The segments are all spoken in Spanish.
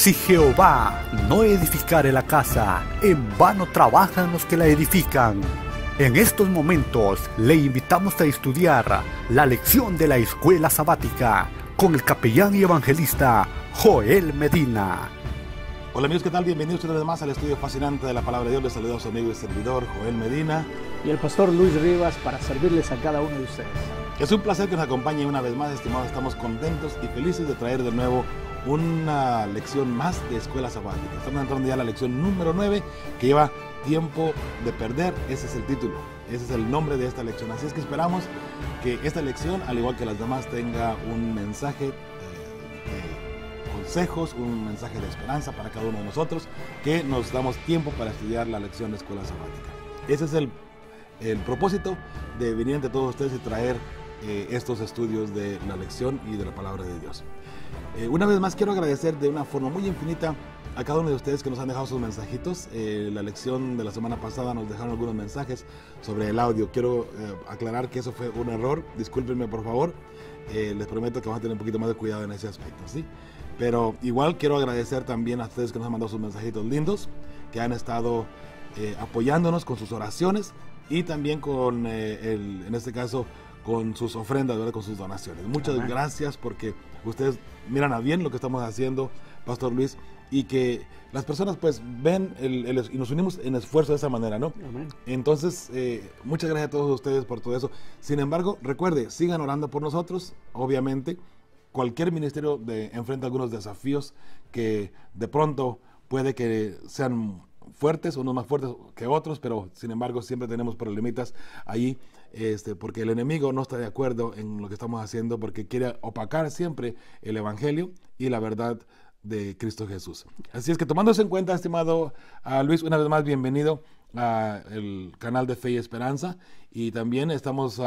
Si Jehová no edificare la casa, en vano trabajan los que la edifican. En estos momentos le invitamos a estudiar la lección de la escuela sabática con el capellán y evangelista Joel Medina. Hola amigos, ¿qué tal? Bienvenidos una vez más al estudio fascinante de la Palabra de Dios. Les saluda a su amigo y servidor Joel Medina y el pastor Luis Rivas para servirles a cada uno de ustedes. Es un placer que nos acompañen una vez más, estimados. Estamos contentos y felices de traer de nuevo una lección más de escuela sabática. Estamos entrando ya a la lección número 9, que lleva tiempo de perder. Ese es el título, ese es el nombre de esta lección. Así es que esperamos que esta lección, al igual que las demás, tenga un mensaje de consejos, un mensaje de esperanza para cada uno de nosotros, que nos damos tiempo para estudiar la lección de escuela sabática. Ese es el propósito de venir ante todos ustedes y traer estos estudios de la lección y de la palabra de Dios. Una vez más quiero agradecer de una forma muy infinita a cada uno de ustedes que nos han dejado sus mensajitos. La lección de la semana pasada nos dejaron algunos mensajes sobre el audio. Quiero aclarar que eso fue un error, discúlpenme por favor. Les prometo que vamos a tener un poquito más de cuidado en ese aspecto, ¿sí? Pero igual quiero agradecer también a ustedes que nos han mandado sus mensajitos lindos, que han estado apoyándonos con sus oraciones y también con, en este caso, con sus ofrendas, ¿verdad? Con sus donaciones. Muchas gracias, porque ustedes miran a bien lo que estamos haciendo, Pastor Luis, y que las personas pues ven y nos unimos en esfuerzo de esa manera, ¿no? Amén. Entonces, muchas gracias a todos ustedes por todo eso. Sin embargo, recuerde, sigan orando por nosotros. Obviamente, cualquier ministerio enfrenta algunos desafíos que de pronto puede que sean fuertes, unos más fuertes que otros, pero sin embargo siempre tenemos problemitas ahí, porque el enemigo no está de acuerdo en lo que estamos haciendo, porque quiere opacar siempre el evangelio y la verdad de Cristo Jesús. Así es que, tomando eso en cuenta, estimado Luis, una vez más bienvenido al canal de Fe y Esperanza, y también estamos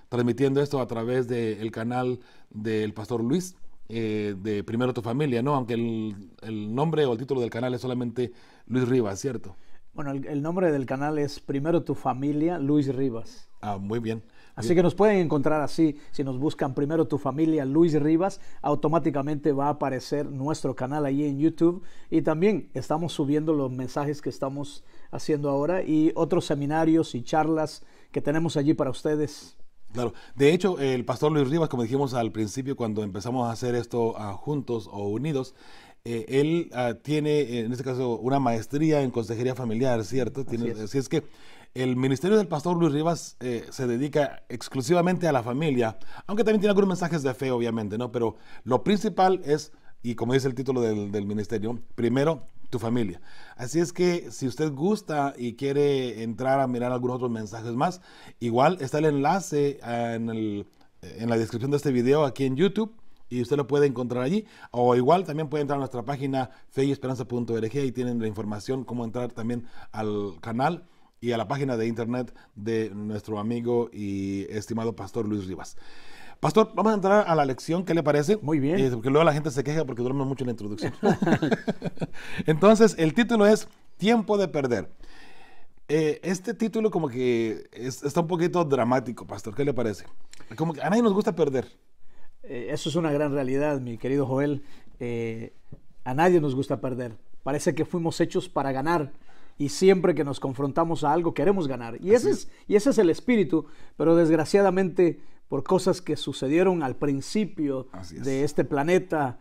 transmitiendo esto a través del canal del Pastor Luis, de Primero Tu Familia, ¿no? Aunque el nombre o el título del canal es solamente Luis Rivas, ¿cierto? Bueno, el nombre del canal es Primero Tu Familia, Luis Rivas. Muy bien. Así que nos pueden encontrar así. Si nos buscan Primero Tu Familia, Luis Rivas, automáticamente va a aparecer nuestro canal ahí en YouTube. Y también estamos subiendo los mensajes que estamos haciendo ahora y otros seminarios y charlas que tenemos allí para ustedes. Claro, de hecho el pastor Luis Rivas, como dijimos al principio cuando empezamos a hacer esto juntos o unidos, él tiene en este caso una maestría en consejería familiar, ¿cierto? Así es que el ministerio del pastor Luis Rivas se dedica exclusivamente a la familia, aunque también tiene algunos mensajes de fe, obviamente, ¿no? Pero lo principal es, y como dice el título del ministerio, Primero Tu Familia. Así es que si usted gusta y quiere entrar a mirar algunos otros mensajes más, igual está el enlace en la descripción de este video aquí en YouTube, y usted lo puede encontrar allí, o igual también puede entrar a nuestra página feyesperanza.org y tienen la información cómo entrar también al canal y a la página de internet de nuestro amigo y estimado pastor Luis Rivas. Pastor, vamos a entrar a la lección, ¿qué le parece? Muy bien. Porque luego la gente se queja porque duerme mucho en la introducción. Entonces, el título es Tiempo de Perder. Este título como que está un poquito dramático, pastor, ¿qué le parece? Como que a nadie nos gusta perder. Eso es una gran realidad, mi querido Joel. A nadie nos gusta perder. Parece que fuimos hechos para ganar. Y siempre que nos confrontamos a algo queremos ganar. Y ese es el espíritu, pero desgraciadamente por cosas que sucedieron al principio de este planeta,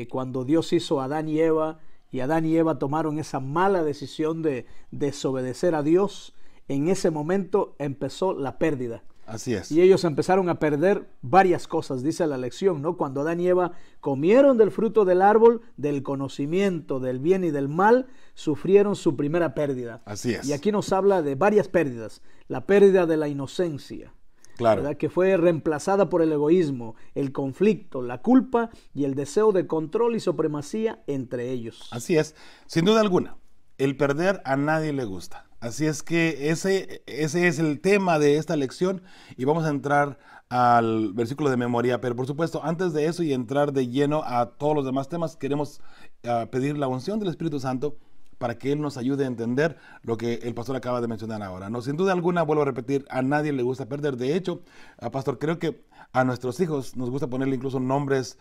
cuando Dios hizo a Adán y Eva tomaron esa mala decisión de desobedecer a Dios, en ese momento empezó la pérdida. Así es. Y ellos empezaron a perder varias cosas, dice la lección, ¿no? Cuando Adán y Eva comieron del fruto del árbol, del conocimiento del bien y del mal, sufrieron su primera pérdida. Así es. Y aquí nos habla de varias pérdidas. La pérdida de la inocencia, claro, ¿verdad? Que fue reemplazada por el egoísmo, el conflicto, la culpa y el deseo de control y supremacía entre ellos. Así es, sin duda alguna. El perder a nadie le gusta. Así es que ese es el tema de esta lección, y vamos a entrar al versículo de memoria. Pero por supuesto, antes de eso y entrar de lleno a todos los demás temas, queremos pedir la unción del Espíritu Santo para que Él nos ayude a entender lo que el pastor acaba de mencionar ahora. No, sin duda alguna, vuelvo a repetir, a nadie le gusta perder. De hecho, pastor, creo que A nuestros hijos nos gusta ponerle incluso nombres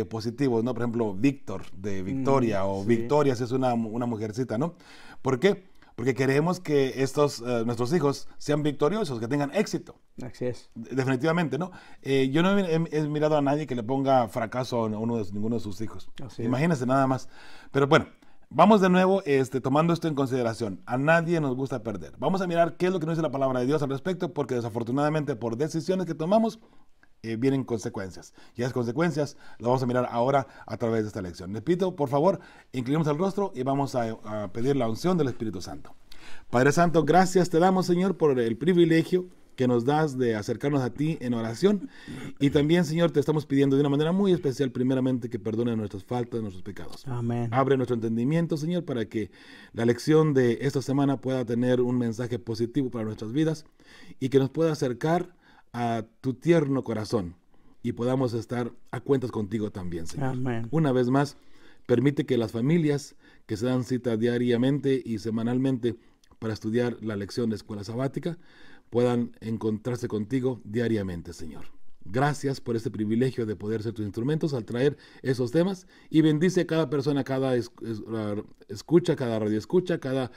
positivos, ¿no? Por ejemplo, Víctor, de Victoria, o sí. Victoria, si es una mujercita, ¿no? ¿Por qué? Porque queremos que nuestros hijos sean victoriosos, que tengan éxito. Así es. Definitivamente, ¿no? Yo no he mirado a nadie que le ponga fracaso a ninguno de sus hijos. Así es. Imagínense nada más. Pero bueno, vamos de nuevo tomando esto en consideración. A nadie nos gusta perder. Vamos a mirar qué es lo que nos dice la palabra de Dios al respecto, porque desafortunadamente por decisiones que tomamos vienen consecuencias. Y esas consecuencias las vamos a mirar ahora a través de esta lección. Les pido, por favor, inclinemos el rostro y vamos a pedir la unción del Espíritu Santo. Padre Santo, gracias te damos, Señor, por el privilegio que nos das de acercarnos a ti en oración. Y también, Señor, te estamos pidiendo de una manera muy especial, primeramente, que perdones nuestras faltas, nuestros pecados. Amén. Abre nuestro entendimiento, Señor, para que la lección de esta semana pueda tener un mensaje positivo para nuestras vidas y que nos pueda acercar a tu tierno corazón y podamos estar a cuentas contigo también, Señor. Amén. Una vez más, permite que las familias que se dan cita diariamente y semanalmente para estudiar la lección de escuela sabática puedan encontrarse contigo diariamente, Señor. Gracias por este privilegio de poder ser tus instrumentos al traer esos temas, y bendice a cada persona, cada escucha, cada radio escucha, cada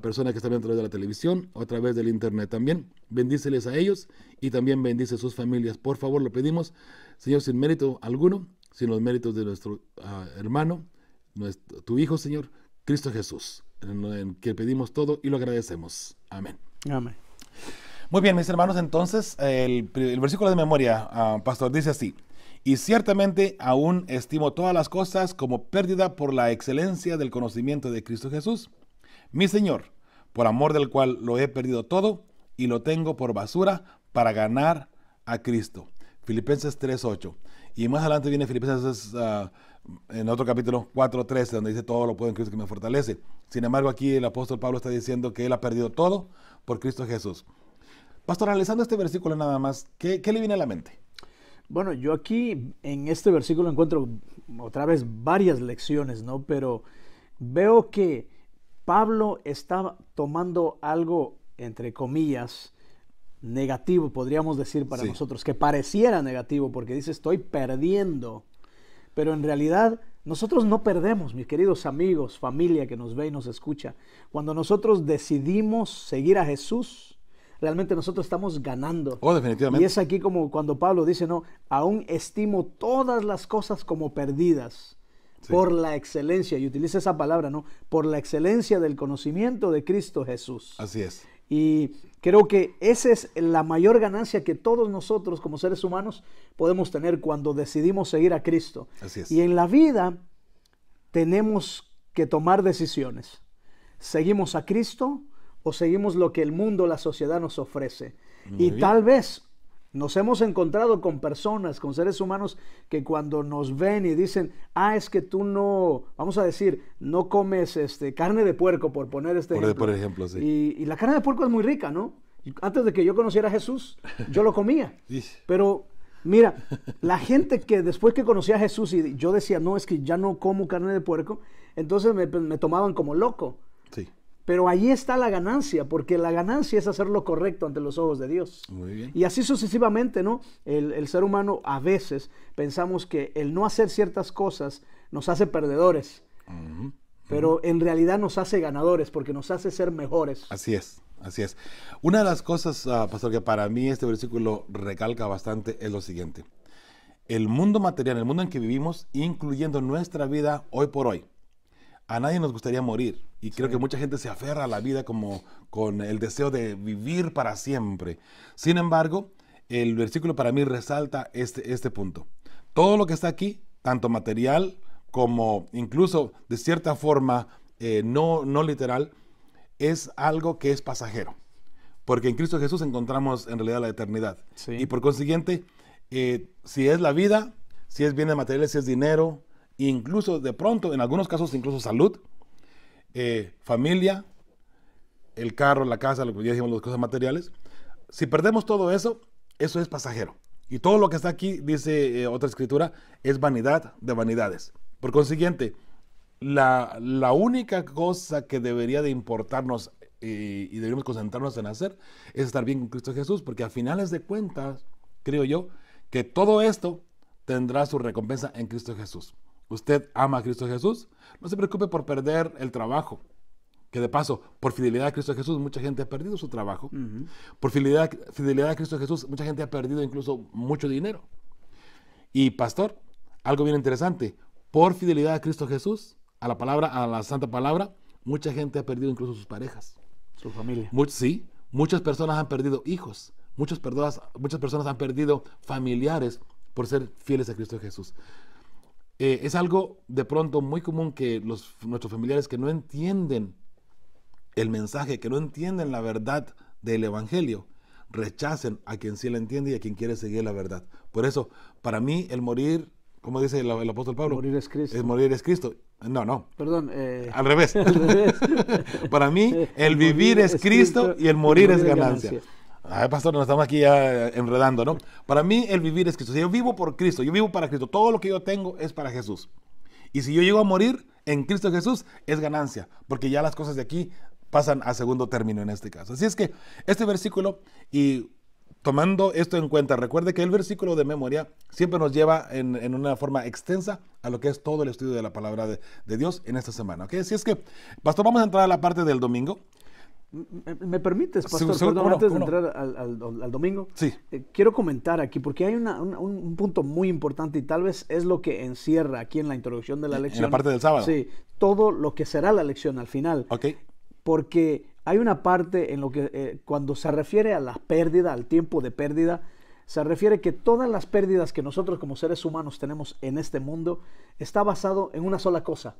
persona que está viendo a través de la televisión o a través del internet también. Bendíceles a ellos y también bendice a sus familias. Por favor, lo pedimos, Señor, sin mérito alguno, sin los méritos de nuestro hermano, tu Hijo, Señor, Cristo Jesús, en que pedimos todo y lo agradecemos. Amén. Amén. Muy bien, mis hermanos, entonces el versículo de memoria, pastor, dice así: y ciertamente aún estimo todas las cosas como pérdida por la excelencia del conocimiento de Cristo Jesús, mi Señor, por amor del cual lo he perdido todo y lo tengo por basura para ganar a Cristo. Filipenses 3:8. Y más adelante viene Filipenses en otro capítulo 4:13, donde dice todo lo puedo en Cristo que me fortalece. Sin embargo, aquí el apóstol Pablo está diciendo que él ha perdido todo por Cristo Jesús. Pastor, analizando este versículo nada más, ¿qué le viene a la mente? Bueno, yo aquí en este versículo encuentro otra vez varias lecciones, ¿no? Pero veo que Pablo está tomando algo, entre comillas, negativo, podríamos decir para nosotros, que pareciera negativo, porque dice estoy perdiendo, pero en realidad nosotros no perdemos, mis queridos amigos, familia que nos ve y nos escucha. Cuando nosotros decidimos seguir a Jesús, realmente nosotros estamos ganando. Oh, definitivamente. Y es aquí como cuando Pablo dice, no, aún estimo todas las cosas como perdidas por la excelencia, y utiliza esa palabra, ¿no? Por la excelencia del conocimiento de Cristo Jesús. Así es. Y creo que esa es la mayor ganancia que todos nosotros como seres humanos podemos tener cuando decidimos seguir a Cristo. Así es. Y en la vida tenemos que tomar decisiones. ¿Seguimos a Cristo o seguimos lo que el mundo, la sociedad nos ofrece? Y tal vez nos hemos encontrado con personas, con seres humanos que cuando nos ven y dicen, es que tú no, vamos a decir, no comes carne de puerco, por poner ejemplo. Por ejemplo, sí. Y la carne de puerco es muy rica, ¿no? Antes de que yo conociera a Jesús, yo lo comía. Pero mira, la gente que después que conocí a Jesús y yo decía, no, es que ya no como carne de puerco, entonces me tomaban como loco. Sí. Pero allí está la ganancia, porque la ganancia es hacer lo correcto ante los ojos de Dios. Muy bien. Y así sucesivamente, ¿no? El ser humano a veces pensamos que el no hacer ciertas cosas nos hace perdedores, pero en realidad nos hace ganadores, porque nos hace ser mejores. Así es, así es. Una de las cosas, pastor, que para mí este versículo recalca bastante es lo siguiente. El mundo material, el mundo en que vivimos, incluyendo nuestra vida hoy por hoy, a nadie nos gustaría morir, y creo que mucha gente se aferra a la vida como con el deseo de vivir para siempre. Sin embargo, el versículo para mí resalta este punto. Todo lo que está aquí, tanto material como incluso de cierta forma no literal, es algo que es pasajero. Porque en Cristo Jesús encontramos en realidad la eternidad. Sí. Y por consiguiente, si es la vida, si es bienes materiales, si es dinero, incluso de pronto, en algunos casos, incluso salud, familia, el carro, la casa, lo que ya dijimos, las cosas materiales. Si perdemos todo eso, eso es pasajero. Y todo lo que está aquí, dice otra escritura, es vanidad de vanidades. Por consiguiente, la única cosa que debería de importarnos y deberíamos concentrarnos en hacer es estar bien con Cristo Jesús, porque a finales de cuentas, creo yo, que todo esto tendrá su recompensa en Cristo Jesús. Usted ama a Cristo Jesús, no se preocupe por perder el trabajo, que de paso, por fidelidad a Cristo Jesús, mucha gente ha perdido su trabajo. Por fidelidad a Cristo Jesús, mucha gente ha perdido incluso mucho dinero. Y pastor, algo bien interesante, por fidelidad a Cristo Jesús, a la palabra, a la santa palabra, mucha gente ha perdido incluso sus parejas. Su familia. Sí, muchas personas han perdido hijos, muchas personas han perdido familiares por ser fieles a Cristo Jesús. Es algo de pronto muy común que nuestros familiares que no entienden el mensaje, que no entienden la verdad del Evangelio, rechacen a quien sí la entiende y a quien quiere seguir la verdad. Por eso, para mí, el morir, como dice el apóstol Pablo, morir es Cristo. Es morir es Cristo. No. Perdón. Al revés. Para mí, el vivir es Cristo y el morir es ganancia. Ay, pastor, nos estamos aquí ya enredando, ¿no? Para mí, el vivir es Cristo. Si yo vivo por Cristo, yo vivo para Cristo. Todo lo que yo tengo es para Jesús. Y si yo llego a morir en Cristo Jesús, es ganancia, porque ya las cosas de aquí pasan a segundo término en este caso. Así es que este versículo, y tomando esto en cuenta, recuerde que el versículo de memoria siempre nos lleva en una forma extensa a lo que es todo el estudio de la palabra de Dios en esta semana. ¿Okay? Así es que, pastor, vamos a entrar a la parte del domingo. ¿Me permites, pastor? Sí, perdón, antes de entrar al domingo, sí. Quiero comentar aquí, porque hay un punto muy importante y tal vez es lo que encierra aquí en la introducción de la lección. En la parte del sábado. Sí, todo lo que será la lección al final. Ok. Porque hay una parte en lo que cuando se refiere a la pérdida, al tiempo de pérdida, se refiere que todas las pérdidas que nosotros como seres humanos tenemos en este mundo está basado en una sola cosa.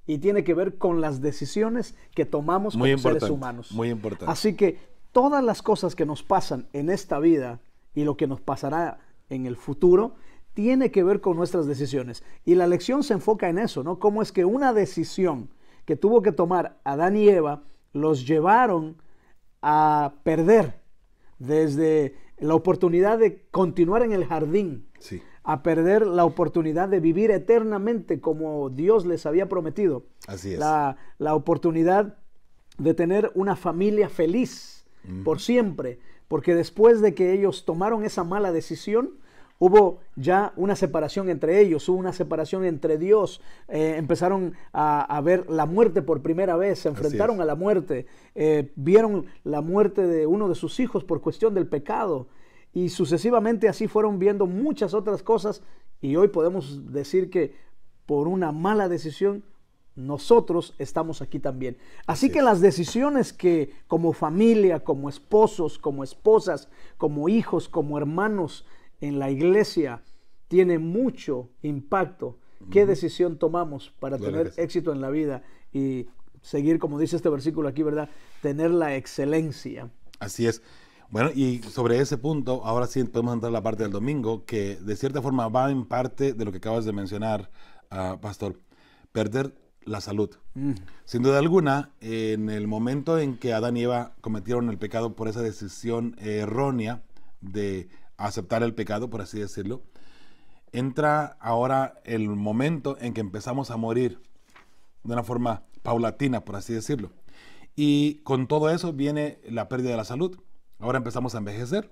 Y tiene que ver con las decisiones que tomamos como seres humanos. Muy importante. Así que todas las cosas que nos pasan en esta vida y lo que nos pasará en el futuro tiene que ver con nuestras decisiones. Y la lección se enfoca en eso, ¿no? Cómo es que una decisión que tuvo que tomar Adán y Eva los llevaron a perder desde la oportunidad de continuar en el jardín. Sí. A perder la oportunidad de vivir eternamente como Dios les había prometido. Así es. La oportunidad de tener una familia feliz por siempre, porque después de que ellos tomaron esa mala decisión, hubo ya una separación entre ellos, hubo una separación entre Dios, empezaron a ver la muerte por primera vez, se enfrentaron a la muerte, vieron la muerte de uno de sus hijos por cuestión del pecado. Y sucesivamente así fueron viendo muchas otras cosas y hoy podemos decir que por una mala decisión nosotros estamos aquí también. Así que las decisiones que como familia, como esposos, como esposas, como hijos, como hermanos en la iglesia tiene mucho impacto. ¿Qué decisión tomamos para tener éxito en la vida y seguir, como dice este versículo aquí, ¿verdad? Tener la excelencia. Así es. Bueno, y sobre ese punto, ahora sí podemos entrar a la parte del domingo, que de cierta forma va en parte de lo que acabas de mencionar, pastor, perder la salud. Sin duda alguna, en el momento en que Adán y Eva cometieron el pecado por esa decisión errónea de aceptar el pecado, por así decirlo, entra ahora el momento en que empezamos a morir de una forma paulatina, por así decirlo. Y con todo eso viene la pérdida de la salud. Ahora empezamos a envejecer,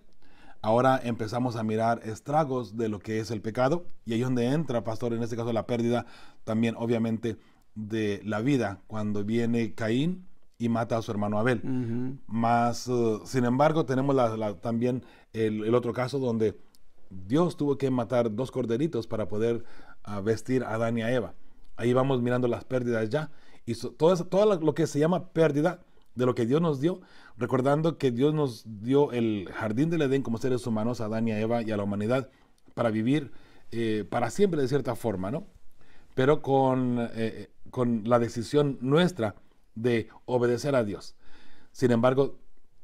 ahora empezamos a mirar estragos de lo que es el pecado, y ahí es donde entra, pastor, en este caso la pérdida también obviamente de la vida, cuando viene Caín y mata a su hermano Abel. Sin embargo, tenemos también el otro caso donde Dios tuvo que matar 2 corderitos para poder vestir a Adán y a Eva. Ahí vamos mirando las pérdidas ya, y todo lo que se llama pérdida de lo que Dios nos dio, recordando que Dios nos dio el jardín del Edén como seres humanos, a Adán y a Eva y a la humanidad, para vivir para siempre de cierta forma, ¿no? Pero con la decisión nuestra de obedecer a Dios. Sin embargo,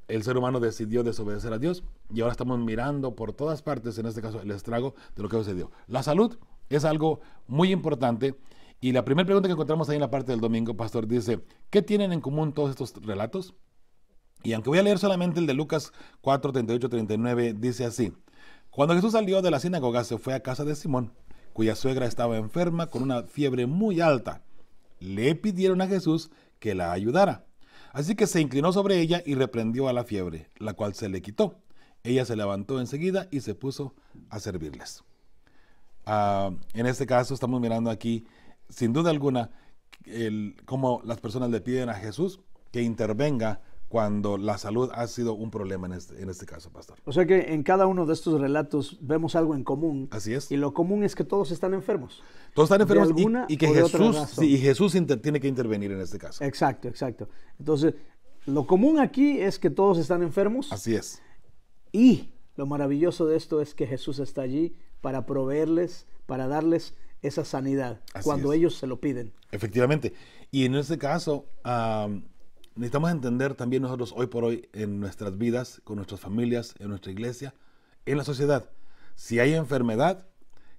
el ser humano decidió desobedecer a Dios y ahora estamos mirando por todas partes, en este caso, el estrago de lo que sucedió. La salud es algo muy importante. Y la primera pregunta que encontramos ahí en la parte del domingo, pastor, dice, ¿qué tienen en común todos estos relatos? Y aunque voy a leer solamente el de Lucas 4, 38, 39, dice así: Cuando Jesús salió de la sinagoga, se fue a casa de Simón, cuya suegra estaba enferma con una fiebre muy alta. Le pidieron a Jesús que la ayudara. Así que se inclinó sobre ella y reprendió a la fiebre, la cual se le quitó. ella se levantó enseguida y se puso a servirles. En este caso estamos mirando aquí, sin duda alguna, cómo las personas le piden a Jesús que intervenga cuando la salud ha sido un problema en este caso, pastor. O sea que en cada uno de estos relatos vemos algo en común. Así es. Y lo común es que todos están enfermos. Todos están enfermos y que Jesús tiene que intervenir en este caso. Exacto, exacto. Entonces, lo común aquí es que todos están enfermos. Así es. Y lo maravilloso de esto es que Jesús está allí para proveerles, para darles esa sanidad cuando ellos se lo piden. Efectivamente. Y en este caso, necesitamos entender también nosotros hoy por hoy en nuestras vidas, con nuestras familias, en nuestra iglesia, en la sociedad. Si hay enfermedad,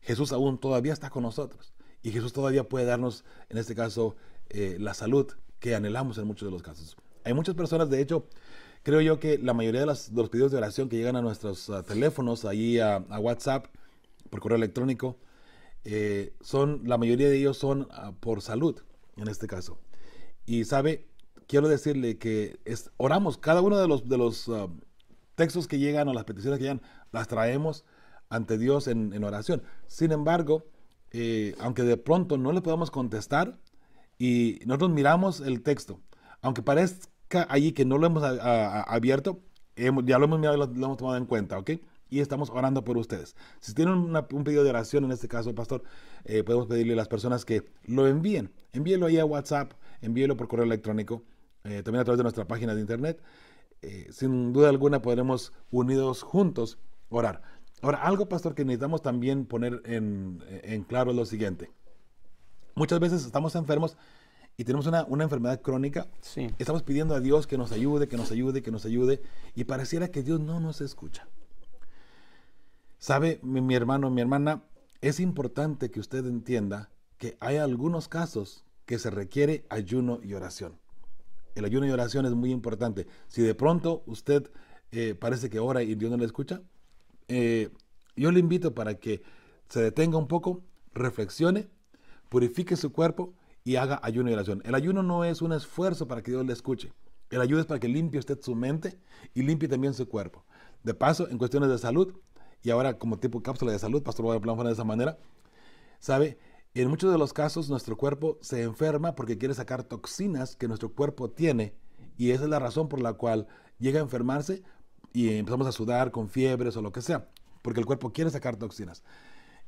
Jesús aún todavía está con nosotros. Y Jesús todavía puede darnos, en este caso, la salud que anhelamos en muchos de los casos. Hay muchas personas, de hecho, creo yo que la mayoría de los pedidos de oración que llegan a nuestros teléfonos, ahí a WhatsApp, por correo electrónico, la mayoría de ellos son por salud, en este caso. Y quiero decirle que oramos, cada uno de los textos que llegan o las peticiones que llegan, las traemos ante Dios en oración. Sin embargo, aunque de pronto no le podamos contestar y nosotros miramos el texto, aunque parezca allí que no lo hemos abierto, ya lo hemos mirado y lo hemos tomado en cuenta, ¿ok? Y estamos orando por ustedes. Si tienen un pedido de oración, en este caso, pastor, podemos pedirle a las personas que lo envíen. Envíenlo ahí a WhatsApp, envíenlo por correo electrónico, también a través de nuestra página de internet. Sin duda alguna podremos, unidos juntos, orar. Ahora, algo, pastor, que necesitamos también poner en claro es lo siguiente. Muchas veces estamos enfermos y tenemos una enfermedad crónica. Sí. Estamos pidiendo a Dios que nos ayude, que nos ayude, que nos ayude, y pareciera que Dios no nos escucha. ¿Sabe, mi hermano, mi hermana? Es importante que usted entienda que hay algunos casos que se requiere ayuno y oración. El ayuno y oración es muy importante. Si de pronto usted parece que ora y Dios no le escucha, yo le invito para que se detenga un poco, reflexione, purifique su cuerpo y haga ayuno y oración. El ayuno no es un esfuerzo para que Dios le escuche. El ayuno es para que limpie usted su mente y limpie también su cuerpo. De paso, en cuestiones de salud, y ahora como tipo cápsula de salud, pastor, lo voy a poner de esa manera, ¿sabe? En muchos de los casos nuestro cuerpo se enferma porque quiere sacar toxinas que nuestro cuerpo tiene, y esa es la razón por la cual llega a enfermarse y empezamos a sudar con fiebres o lo que sea, porque el cuerpo quiere sacar toxinas.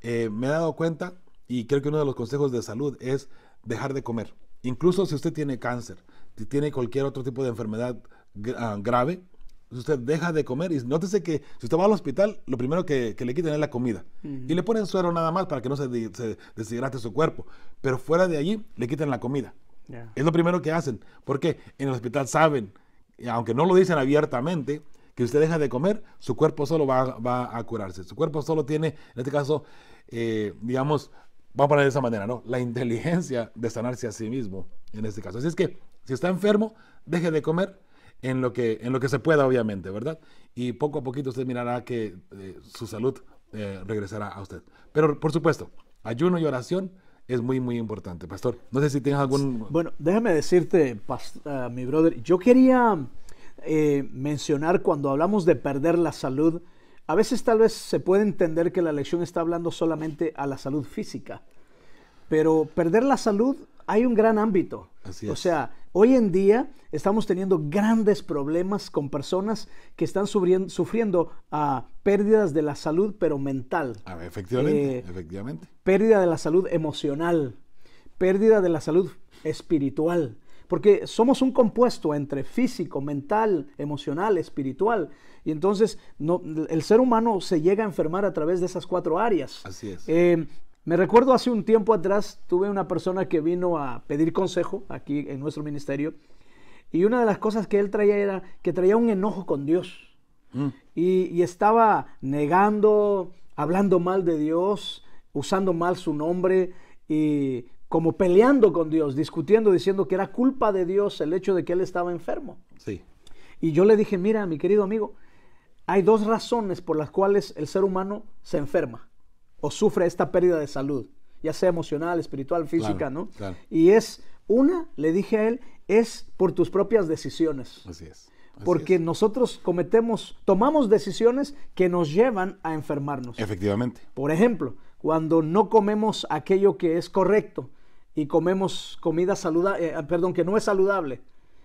Me he dado cuenta, y creo que uno de los consejos de salud es dejar de comer. Incluso si usted tiene cáncer, si tiene cualquier otro tipo de enfermedad grave, usted deja de comer, y nótese que si usted va al hospital, lo primero que le quitan es la comida. Y le ponen suero nada más para que no se deshidrate su cuerpo. Pero fuera de allí, le quitan la comida. Es lo primero que hacen. Porque en el hospital saben, aunque no lo dicen abiertamente, que usted deja de comer, su cuerpo solo va a curarse. Su cuerpo solo tiene, en este caso, digamos, vamos a poner de esa manera, ¿no? La inteligencia de sanarse a sí mismo, en este caso. Así es que, si está enfermo, deje de comer en lo que se pueda, obviamente, ¿verdad? Y poco a poquito usted mirará que su salud regresará a usted. Pero, por supuesto, ayuno y oración es muy, muy importante. Pastor, no sé si tienes algún... Bueno, déjame decirte, mi brother, yo quería mencionar, cuando hablamos de perder la salud, a veces tal vez se puede entender que la lección está hablando solamente a la salud física, pero perder la salud hay un gran ámbito. Así es. O sea, hoy en día estamos teniendo grandes problemas con personas que están sufriendo pérdidas de la salud, pero mental. Efectivamente. Pérdida de la salud emocional, pérdida de la salud espiritual. Porque somos un compuesto entre físico, mental, emocional, espiritual. Y entonces el ser humano se llega a enfermar a través de esas 4 áreas. Así es. Me recuerdo hace un tiempo atrás, tuve una persona que vino a pedir consejo aquí en nuestro ministerio. Y una de las cosas que él traía era que traía un enojo con Dios. Y estaba negando, hablando mal de Dios, usando mal su nombre y como peleando con Dios, discutiendo, diciendo que era culpa de Dios el hecho de que él estaba enfermo. Sí. Y yo le dije, mira, mi querido amigo, hay 2 razones por las cuales el ser humano se enferma o sufre esta pérdida de salud, ya sea emocional, espiritual, física, claro, ¿no? Claro. Y le dije a él, es por tus propias decisiones. Así es. porque nosotros tomamos decisiones que nos llevan a enfermarnos. Efectivamente. Por ejemplo, cuando no comemos aquello que es correcto y comemos comida que no es saludable,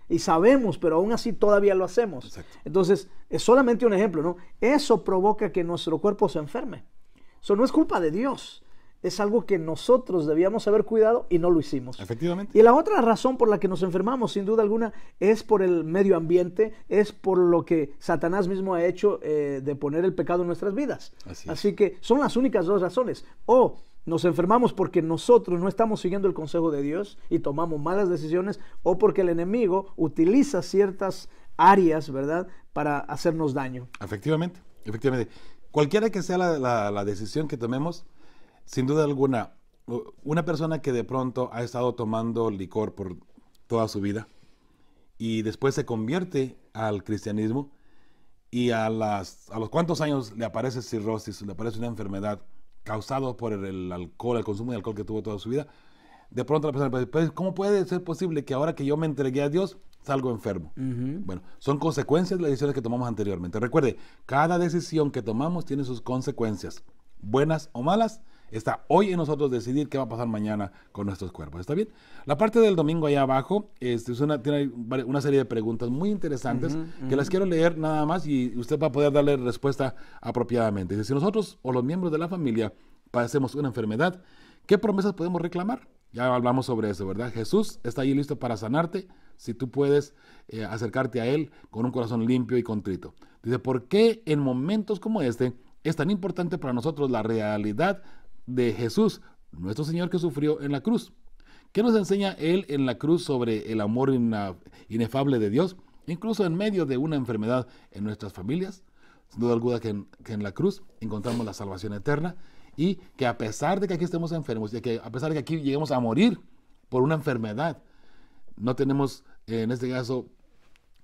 y sabemos, pero aún así todavía lo hacemos. Exacto. Entonces, es solamente un ejemplo, ¿no? Eso provoca que nuestro cuerpo se enferme. Eso no es culpa de Dios. Es algo que nosotros debíamos haber cuidado y no lo hicimos. Efectivamente. Y la otra razón por la que nos enfermamos, sin duda alguna, es por el medio ambiente, es por lo que Satanás mismo ha hecho de poner el pecado en nuestras vidas. Así que son las únicas dos razones. O nos enfermamos porque nosotros no estamos siguiendo el consejo de Dios y tomamos malas decisiones, o porque el enemigo utiliza ciertas áreas, ¿verdad?, para hacernos daño. Efectivamente, efectivamente. Cualquiera que sea la decisión que tomemos, sin duda alguna, una persona que de pronto ha estado tomando licor por toda su vida y después se convierte al cristianismo y a los cuantos años le aparece cirrosis, le aparece una enfermedad causado por el alcohol, el consumo de alcohol que tuvo toda su vida, de pronto la persona puede decir, ¿cómo puede ser posible que ahora que yo me entregué a Dios, salgo enfermo? Bueno, son consecuencias de las decisiones que tomamos anteriormente. Recuerde, cada decisión que tomamos tiene sus consecuencias, buenas o malas. Está hoy en nosotros decidir qué va a pasar mañana con nuestros cuerpos. ¿Está bien? La parte del domingo allá abajo tiene una serie de preguntas muy interesantes que las quiero leer nada más y usted va a poder darle respuesta apropiadamente. Dice, si nosotros o los miembros de la familia padecemos una enfermedad, ¿qué promesas podemos reclamar? Ya hablamos sobre eso, ¿verdad? Jesús está ahí listo para sanarte si tú puedes acercarte a Él con un corazón limpio y contrito. Dice, ¿por qué en momentos como este es tan importante para nosotros la realidad de Jesús, nuestro Señor, que sufrió en la cruz? ¿Qué nos enseña Él en la cruz sobre el amor inefable de Dios, incluso en medio de una enfermedad en nuestras familias? Sin duda alguna que en la cruz encontramos la salvación eterna y que a pesar de que aquí estemos enfermos y que a pesar de que aquí lleguemos a morir por una enfermedad, no tenemos, en este caso,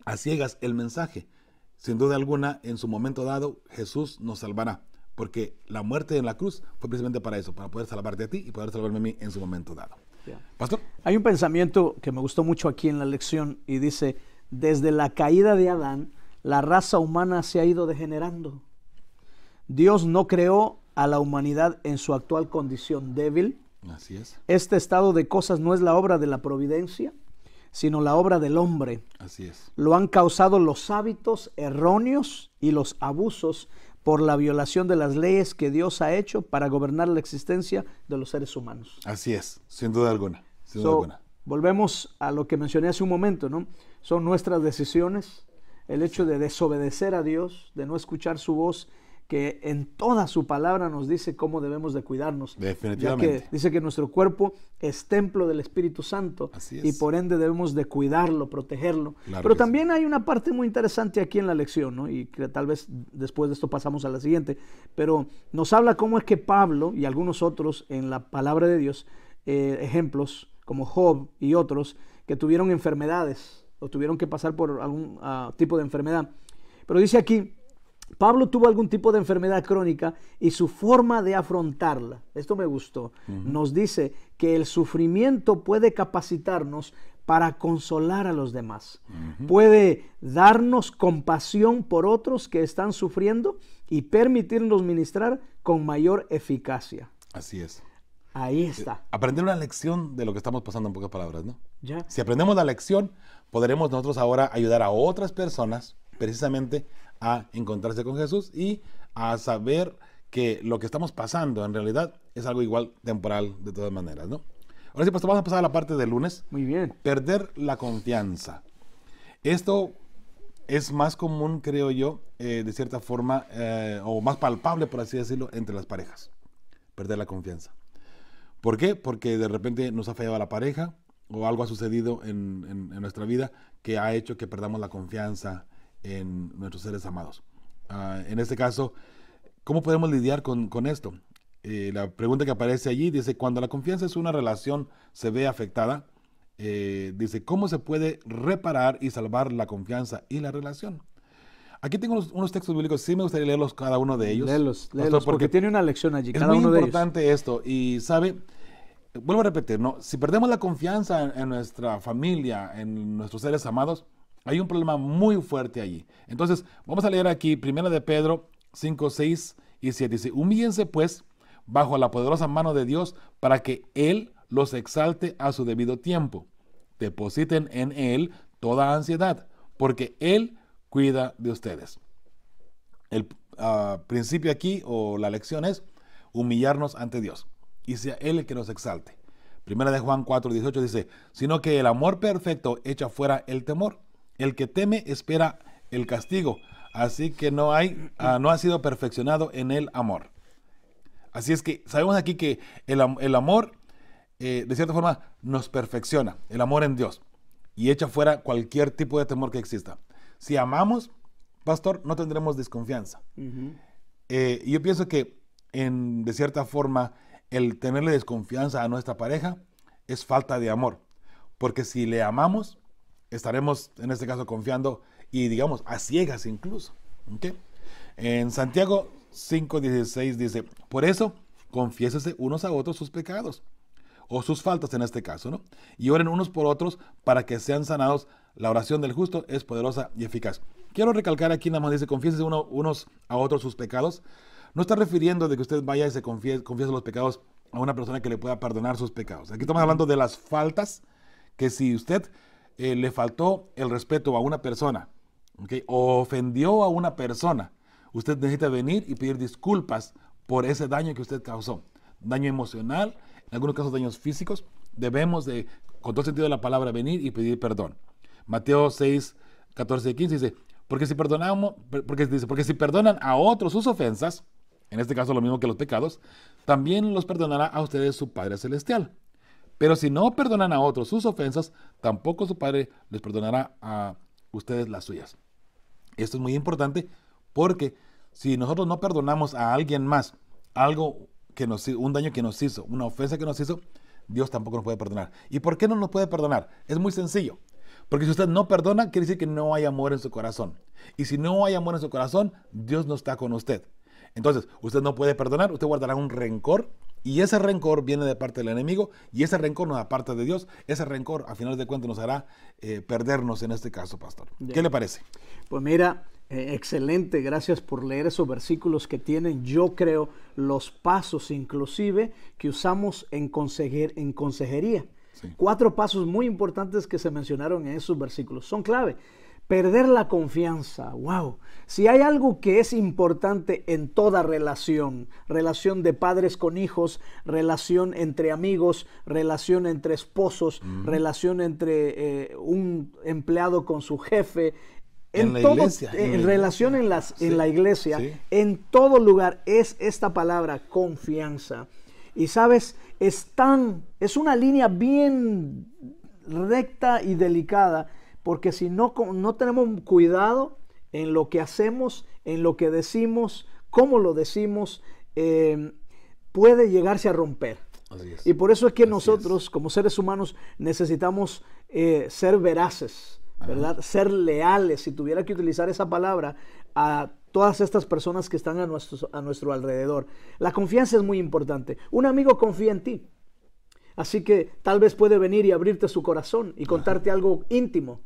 a ciegas el mensaje. Sin duda alguna, en su momento dado, Jesús nos salvará. Porque la muerte en la cruz fue precisamente para eso, para poder salvarte a ti y poder salvarme a mí en su momento dado. Pastor. Hay un pensamiento que me gustó mucho aquí en la lección y dice, desde la caída de Adán, la raza humana se ha ido degenerando. Dios no creó a la humanidad en su actual condición débil. Así es. Este estado de cosas no es la obra de la providencia, sino la obra del hombre. Así es. Lo han causado los hábitos erróneos y los abusos por la violación de las leyes que Dios ha hecho para gobernar la existencia de los seres humanos. Así es, sin duda alguna. Sin duda alguna. Volvemos a lo que mencioné hace un momento, ¿no? Son nuestras decisiones, el hecho de desobedecer a Dios, de no escuchar su voz, que en toda su palabra nos dice cómo debemos de cuidarnos. Definitivamente. Ya que dice que nuestro cuerpo es templo del Espíritu Santo. Así es. Y por ende debemos de cuidarlo, protegerlo. Claro. Pero también hay una parte muy interesante aquí en la lección, ¿no? Y que tal vez después de esto pasamos a la siguiente. Pero nos habla cómo es que Pablo y algunos otros en la palabra de Dios, ejemplos como Job y otros, que tuvieron enfermedades o tuvieron que pasar por algún tipo de enfermedad. Pero dice aquí, Pablo tuvo algún tipo de enfermedad crónica y su forma de afrontarla, esto me gustó, nos dice que el sufrimiento puede capacitarnos para consolar a los demás. Puede darnos compasión por otros que están sufriendo y permitirnos ministrar con mayor eficacia. Así es. Ahí está. Aprender una lección de lo que estamos pasando en pocas palabras, ¿no? Ya. Si aprendemos la lección, podremos nosotros ahora ayudar a otras personas precisamente a encontrarse con Jesús y a saber que lo que estamos pasando en realidad es algo igual temporal de todas maneras, ¿no? Ahora sí, pastor, vamos a pasar a la parte del lunes. Muy bien. Perder la confianza. Esto es más común, creo yo, de cierta forma, o más palpable, por así decirlo, entre las parejas. Perder la confianza. ¿Por qué? Porque de repente nos ha fallado la pareja o algo ha sucedido en nuestra vida que ha hecho que perdamos la confianza en nuestros seres amados. En este caso, ¿cómo podemos lidiar con esto? La pregunta que aparece allí dice, cuando la confianza es una relación se ve afectada, dice, ¿cómo se puede reparar y salvar la confianza y la relación? Aquí tengo unos textos bíblicos, sí me gustaría leerlos cada uno de ellos. Léelos, porque tiene una lección allí, cada uno de ellos. Es muy importante esto, y sabe, vuelvo a repetir, ¿no? Si perdemos la confianza en nuestra familia, en nuestros seres amados, Hay un problema muy fuerte allí. Entonces, vamos a leer aquí 1 de Pedro 5, 6 y 7. Dice, humíllense pues bajo la poderosa mano de Dios para que Él los exalte a su debido tiempo. Depositen en Él toda ansiedad, porque Él cuida de ustedes. El principio aquí, o la lección es humillarnos ante Dios y sea Él el que nos exalte. 1 de Juan 4, 18 dice, sino que el amor perfecto echa fuera el temor. El que teme espera el castigo, así que no ha sido perfeccionado en el amor. Así es que sabemos aquí que el amor, de cierta forma, nos perfecciona, el amor en Dios, y echa fuera cualquier tipo de temor que exista. Si amamos, pastor, no tendremos desconfianza. Yo pienso que, de cierta forma, el tenerle desconfianza a nuestra pareja es falta de amor, porque si le amamos, estaremos en este caso confiando y digamos a ciegas incluso. ¿Okay? En Santiago 5:16 dice, por eso confiésese unos a otros sus pecados o sus faltas en este caso, ¿no? Y oren unos por otros para que sean sanados. La oración del justo es poderosa y eficaz. Quiero recalcar aquí, nada más dice, confiésese unos a otros sus pecados. No está refiriendo de que usted vaya y se confiese los pecados a una persona que le pueda perdonar sus pecados. Aquí estamos hablando de las faltas, que si usted le faltó el respeto a una persona, ¿okay? O ofendió a una persona, usted necesita venir y pedir disculpas por ese daño que usted causó. Daño emocional, en algunos casos daños físicos. Debemos de, con todo el sentido de la palabra, venir y pedir perdón. Mateo 6, 14 y 15 dice, porque si perdonan a otros sus ofensas, en este caso lo mismo que los pecados, también los perdonará a ustedes su Padre Celestial. Pero si no perdonan a otros sus ofensas, tampoco su Padre les perdonará a ustedes las suyas. Esto es muy importante porque si nosotros no perdonamos a alguien más un daño que nos hizo, una ofensa que nos hizo, Dios tampoco nos puede perdonar. ¿Y por qué no nos puede perdonar? Es muy sencillo. Porque si usted no perdona, quiere decir que no hay amor en su corazón. Y si no hay amor en su corazón, Dios no está con usted. Entonces, usted no puede perdonar, usted guardará un rencor. Y ese rencor viene de parte del enemigo, y ese rencor no da parte de Dios. Ese rencor, a final de cuentas, nos hará perdernos en este caso, pastor. ¿Qué le parece? Pues mira, excelente, gracias por leer esos versículos que tienen, yo creo, los pasos inclusive que usamos en consejería. Sí. 4 pasos muy importantes que se mencionaron en esos versículos, son clave. Perder la confianza, wow. Si hay algo que es importante en toda relación de padres con hijos, relación entre amigos, relación entre esposos, relación entre un empleado con su jefe, en relación en la iglesia, sí. En todo lugar es esta palabra confianza. Y sabes, es una línea bien recta y delicada, porque si no tenemos cuidado en lo que hacemos, en lo que decimos, cómo lo decimos, puede llegarse a romper. Así es. Y por eso es que nosotros, como seres humanos, necesitamos ser veraces, ¿verdad? Ser leales, si tuviera que utilizar esa palabra, a todas estas personas que están a nuestro alrededor. La confianza es muy importante. Un amigo confía en ti. Así que tal vez puede venir y abrirte su corazón y contarte algo íntimo.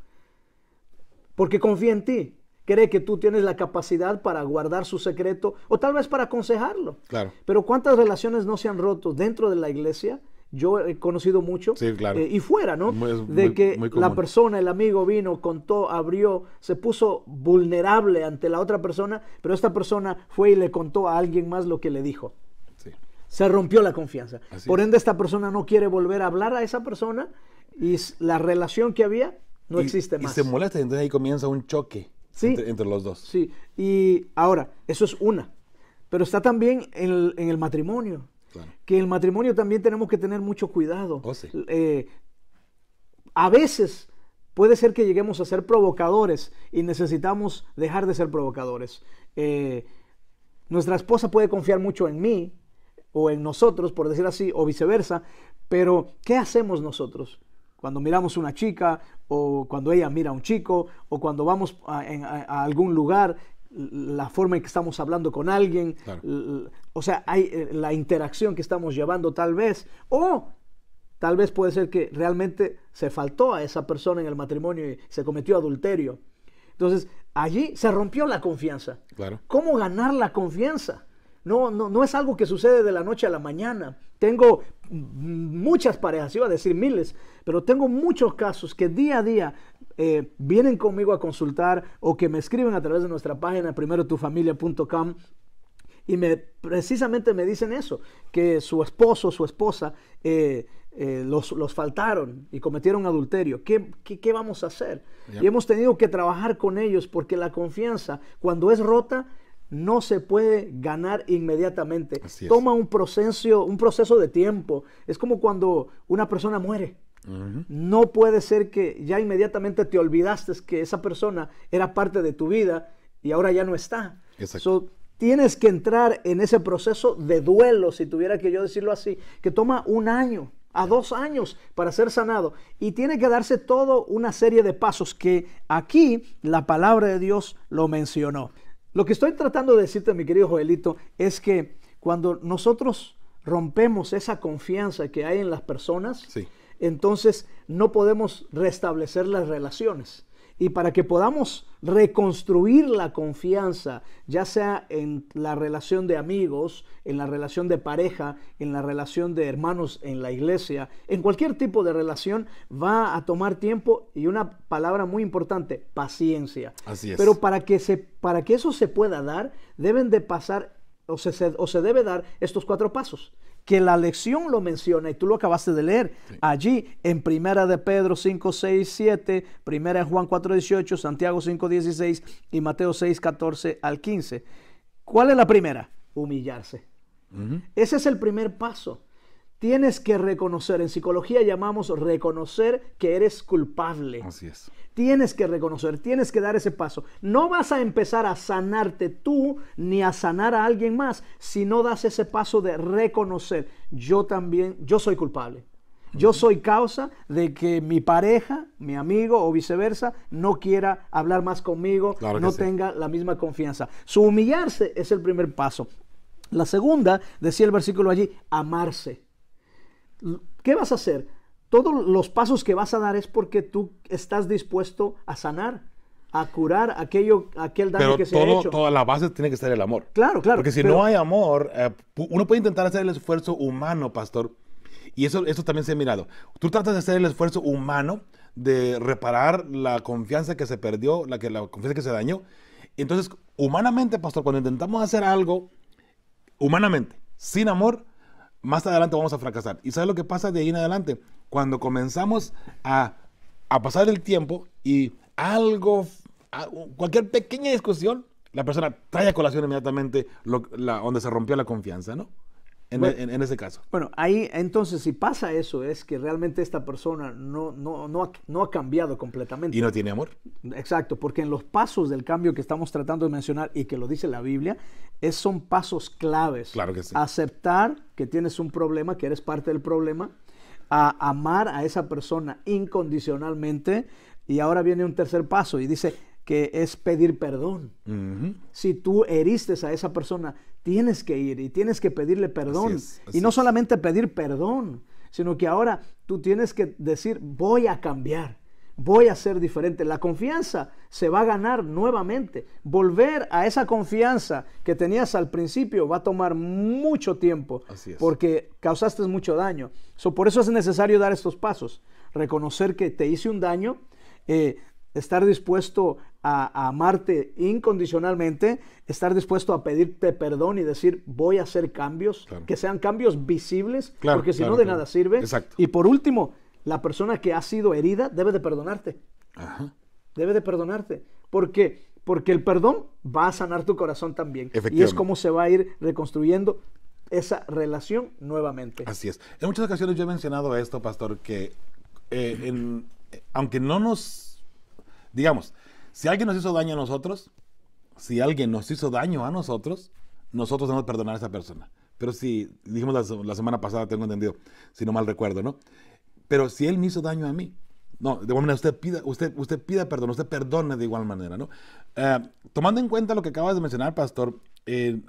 Porque confía en ti. Cree que tú tienes la capacidad para guardar su secreto o tal vez para aconsejarlo. Claro. Pero ¿cuántas relaciones no se han roto dentro de la iglesia? Yo he conocido mucho, sí, claro. Y fuera, ¿no? De que la persona, el amigo vino, contó, abrió, se puso vulnerable ante la otra persona, pero esta persona fue y le contó a alguien más lo que le dijo. Sí. Se rompió la confianza. Por ende, esta persona no quiere volver a hablar a esa persona y la relación que había no existe más. Y se molesta, entonces ahí comienza un choque, sí, entre los dos. Sí, y ahora, eso es una. Pero está también en el matrimonio. Claro. Que el matrimonio también tenemos que tener mucho cuidado. Oh, sí. A veces puede ser que lleguemos a ser provocadores y necesitamos dejar de ser provocadores. Nuestra esposa puede confiar mucho en mí o en nosotros, por decir así, o viceversa, pero ¿qué hacemos nosotros? Cuando miramos una chica o cuando ella mira a un chico o cuando vamos a algún lugar, la forma en que estamos hablando con alguien, claro. O sea, hay la interacción que estamos llevando tal vez, o Tal vez puede ser que realmente se faltó a esa persona en el matrimonio y se cometió adulterio. Entonces, allí se rompió la confianza. Claro. ¿Cómo ganar la confianza? No es algo que sucede de la noche a la mañana. Tengo muchas parejas, iba a decir miles, pero tengo muchos casos que día a día vienen conmigo a consultar o que me escriben a través de nuestra página primerotufamilia.com y precisamente me dicen eso, que su esposo o su esposa los faltaron y cometieron adulterio. ¿Qué vamos a hacer? Yep. Y hemos tenido que trabajar con ellos porque la confianza, cuando es rota, no se puede ganar inmediatamente. Toma un proceso de tiempo. Es como cuando una persona muere. No puede ser que ya inmediatamente te olvidaste que esa persona era parte de tu vida y ahora ya no está. Tienes que entrar en ese proceso de duelo, si tuviera que yo decirlo así, que toma 1 año a 2 años para ser sanado. Y tiene que darse toda una serie de pasos que aquí la palabra de Dios lo mencionó. Lo que estoy tratando de decirte, mi querido Joelito, es que cuando nosotros rompemos esa confianza que hay en las personas, sí, entonces no podemos restablecer las relaciones. Y para que podamos reconstruir la confianza, ya sea en la relación de amigos, en la relación de pareja, en la relación de hermanos en la iglesia, en cualquier tipo de relación, va a tomar tiempo y una palabra muy importante, paciencia. Así es. Pero para que eso se pueda dar, deben de pasar o se debe dar estos 4 pasos. Que la lección lo menciona y tú lo acabaste de leer. Sí. Allí en 1 de Pedro 5, 6, 7, 1 de Juan 4, 18, Santiago 5, 16 y Mateo 6, 14 al 15. ¿Cuál es la primera? Humillarse. Ese es el primer paso. Tienes que reconocer, en psicología llamamos reconocer que eres culpable. Así es. Tienes que reconocer, tienes que dar ese paso. No vas a empezar a sanarte tú ni a sanar a alguien más si no das ese paso de reconocer. Yo soy culpable. Yo soy causa de que mi pareja, mi amigo o viceversa, no quiera hablar más conmigo, claro, no tenga la misma confianza. Su humillarse es el primer paso. La segunda, decía el versículo allí, amarse. ¿Qué vas a hacer? Todos los pasos que vas a dar es porque tú estás dispuesto a sanar, a curar aquel daño que se ha hecho. Toda la base tiene que ser el amor. Claro, claro. Porque si no hay amor, uno puede intentar hacer el esfuerzo humano, pastor, y eso también se ha mirado. Tú tratas de hacer el esfuerzo humano de reparar la confianza que se perdió, la confianza que se dañó. Entonces, humanamente, pastor, cuando intentamos hacer algo humanamente, sin amor, más adelante vamos a fracasar. ¿Y sabes lo que pasa de ahí en adelante? Cuando comenzamos a pasar el tiempo y cualquier pequeña discusión, la persona trae a colación inmediatamente donde se rompió la confianza, ¿no? En ese caso. Bueno, ahí entonces si pasa eso es que realmente esta persona no ha cambiado completamente. Y no tiene amor. Exacto, porque en los pasos del cambio que estamos tratando de mencionar y que lo dice la Biblia, son pasos claves. Claro que sí. Aceptar que tienes un problema, que eres parte del problema, a amar a esa persona incondicionalmente, y ahora viene un tercer paso y dice que es pedir perdón. Si tú heriste a esa persona, tienes que ir y tienes que pedirle perdón. Y no solamente pedir perdón, sino que ahora tú tienes que decir, voy a cambiar, voy a ser diferente. La confianza se va a ganar nuevamente. Volver a esa confianza que tenías al principio va a tomar mucho tiempo, porque causaste mucho daño. Por eso es necesario dar estos pasos. Reconocer que te hice un daño, estar dispuesto a amarte incondicionalmente, estar dispuesto a pedirte perdón y decir, voy a hacer cambios, que sean cambios visibles, porque si no de nada sirve. Exacto. Y por último, la persona que ha sido herida debe de perdonarte. Debe de perdonarte. Porque el perdón va a sanar tu corazón también. Y es como se va a ir reconstruyendo esa relación nuevamente. Así es. En muchas ocasiones yo he mencionado esto, pastor, que aunque no nos, digamos, si alguien nos hizo daño a nosotros, debemos perdonar a esa persona. Pero si, dijimos la semana pasada, tengo entendido, si no mal recuerdo, ¿no? Pero si él me hizo daño a mí, no, de igual manera usted pida perdón, usted perdone de igual manera, ¿no? Tomando en cuenta lo que acabas de mencionar, pastor,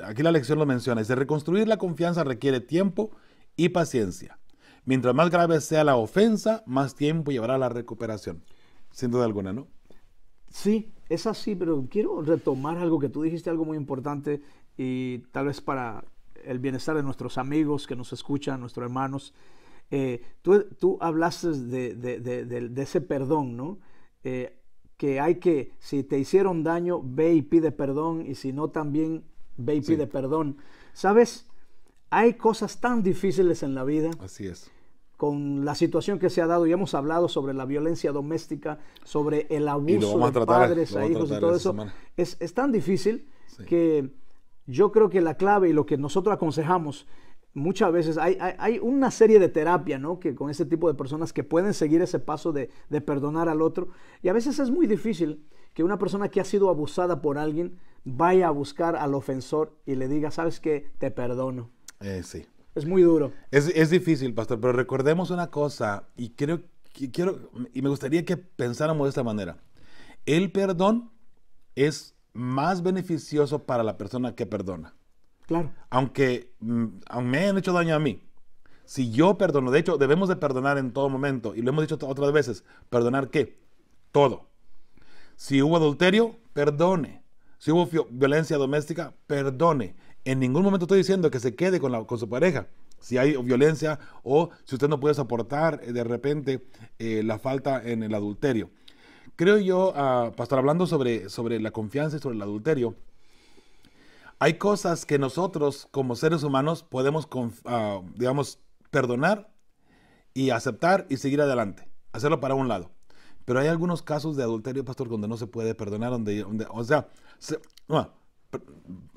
aquí la lección lo menciona, dice, reconstruir la confianza requiere tiempo y paciencia. Mientras más grave sea la ofensa, más tiempo llevará la recuperación. Sin duda alguna, ¿no? Sí, es así, pero quiero retomar algo que tú dijiste, algo muy importante y tal vez para el bienestar de nuestros amigos que nos escuchan, nuestros hermanos. Tú hablaste de ese perdón, ¿no? Que hay que, si te hicieron daño, ve y pide perdón, y si no, también ve y pide perdón. ¿Sabes? Hay cosas tan difíciles en la vida. Así es. Con la situación que se ha dado, y hemos hablado sobre la violencia doméstica, sobre el abuso de padres a hijos y todo eso. Es tan difícil que yo creo que la clave y lo que nosotros aconsejamos, muchas veces hay una serie de terapia, ¿no? Que con ese tipo de personas que pueden seguir ese paso de perdonar al otro. Y a veces es muy difícil que una persona que ha sido abusada por alguien vaya a buscar al ofensor y le diga, ¿sabes qué? Te perdono. Sí. Es muy duro. Es difícil, pastor, pero recordemos una cosa, y me gustaría que pensáramos de esta manera. El perdón es más beneficioso para la persona que perdona. Claro. Aunque me hayan hecho daño a mí, si yo perdono, de hecho debemos de perdonar en todo momento, y lo hemos dicho otras veces, ¿perdonar qué? Todo. Si hubo adulterio, perdone. Si hubo violencia doméstica, perdone. En ningún momento estoy diciendo que se quede con su pareja. Si hay violencia o si usted no puede soportar de repente la falta en el adulterio. Creo yo, pastor, hablando sobre la confianza y sobre el adulterio, hay cosas que nosotros como seres humanos podemos, digamos, perdonar y aceptar y seguir adelante. Hacerlo para un lado. Pero hay algunos casos de adulterio, pastor, donde no se puede perdonar,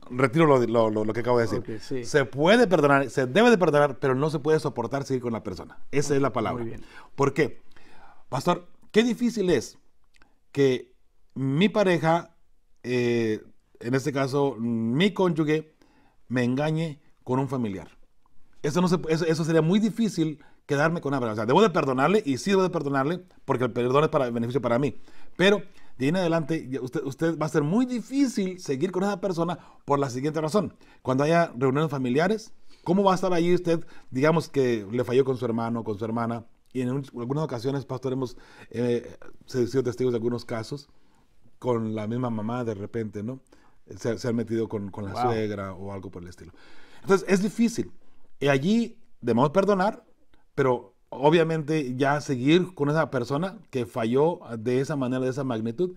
retiro lo que acabo de decir. Okay, sí. Se puede perdonar, se debe de perdonar, pero no se puede soportar seguir con la persona. Esa es la palabra. Muy bien. ¿Por qué? Pastor, qué difícil es que mi pareja, en este caso mi cónyuge, me engañe con un familiar. Eso sería muy difícil quedarme con una persona. O sea, debo de perdonarle, y sí debo de perdonarle, porque el perdón es para beneficio para mí. Pero de ahí en adelante, usted va a ser muy difícil seguir con esa persona por la siguiente razón. Cuando haya reuniones familiares, ¿cómo va a estar ahí usted? Digamos que le falló con su hermano, con su hermana. Y en algunas ocasiones, pastor, hemos sido testigos de algunos casos con la misma mamá de repente, ¿no? Se han metido con la suegra o algo por el estilo. Entonces, es difícil. Y allí debemos perdonar, pero obviamente ya seguir con esa persona que falló de esa manera, de esa magnitud,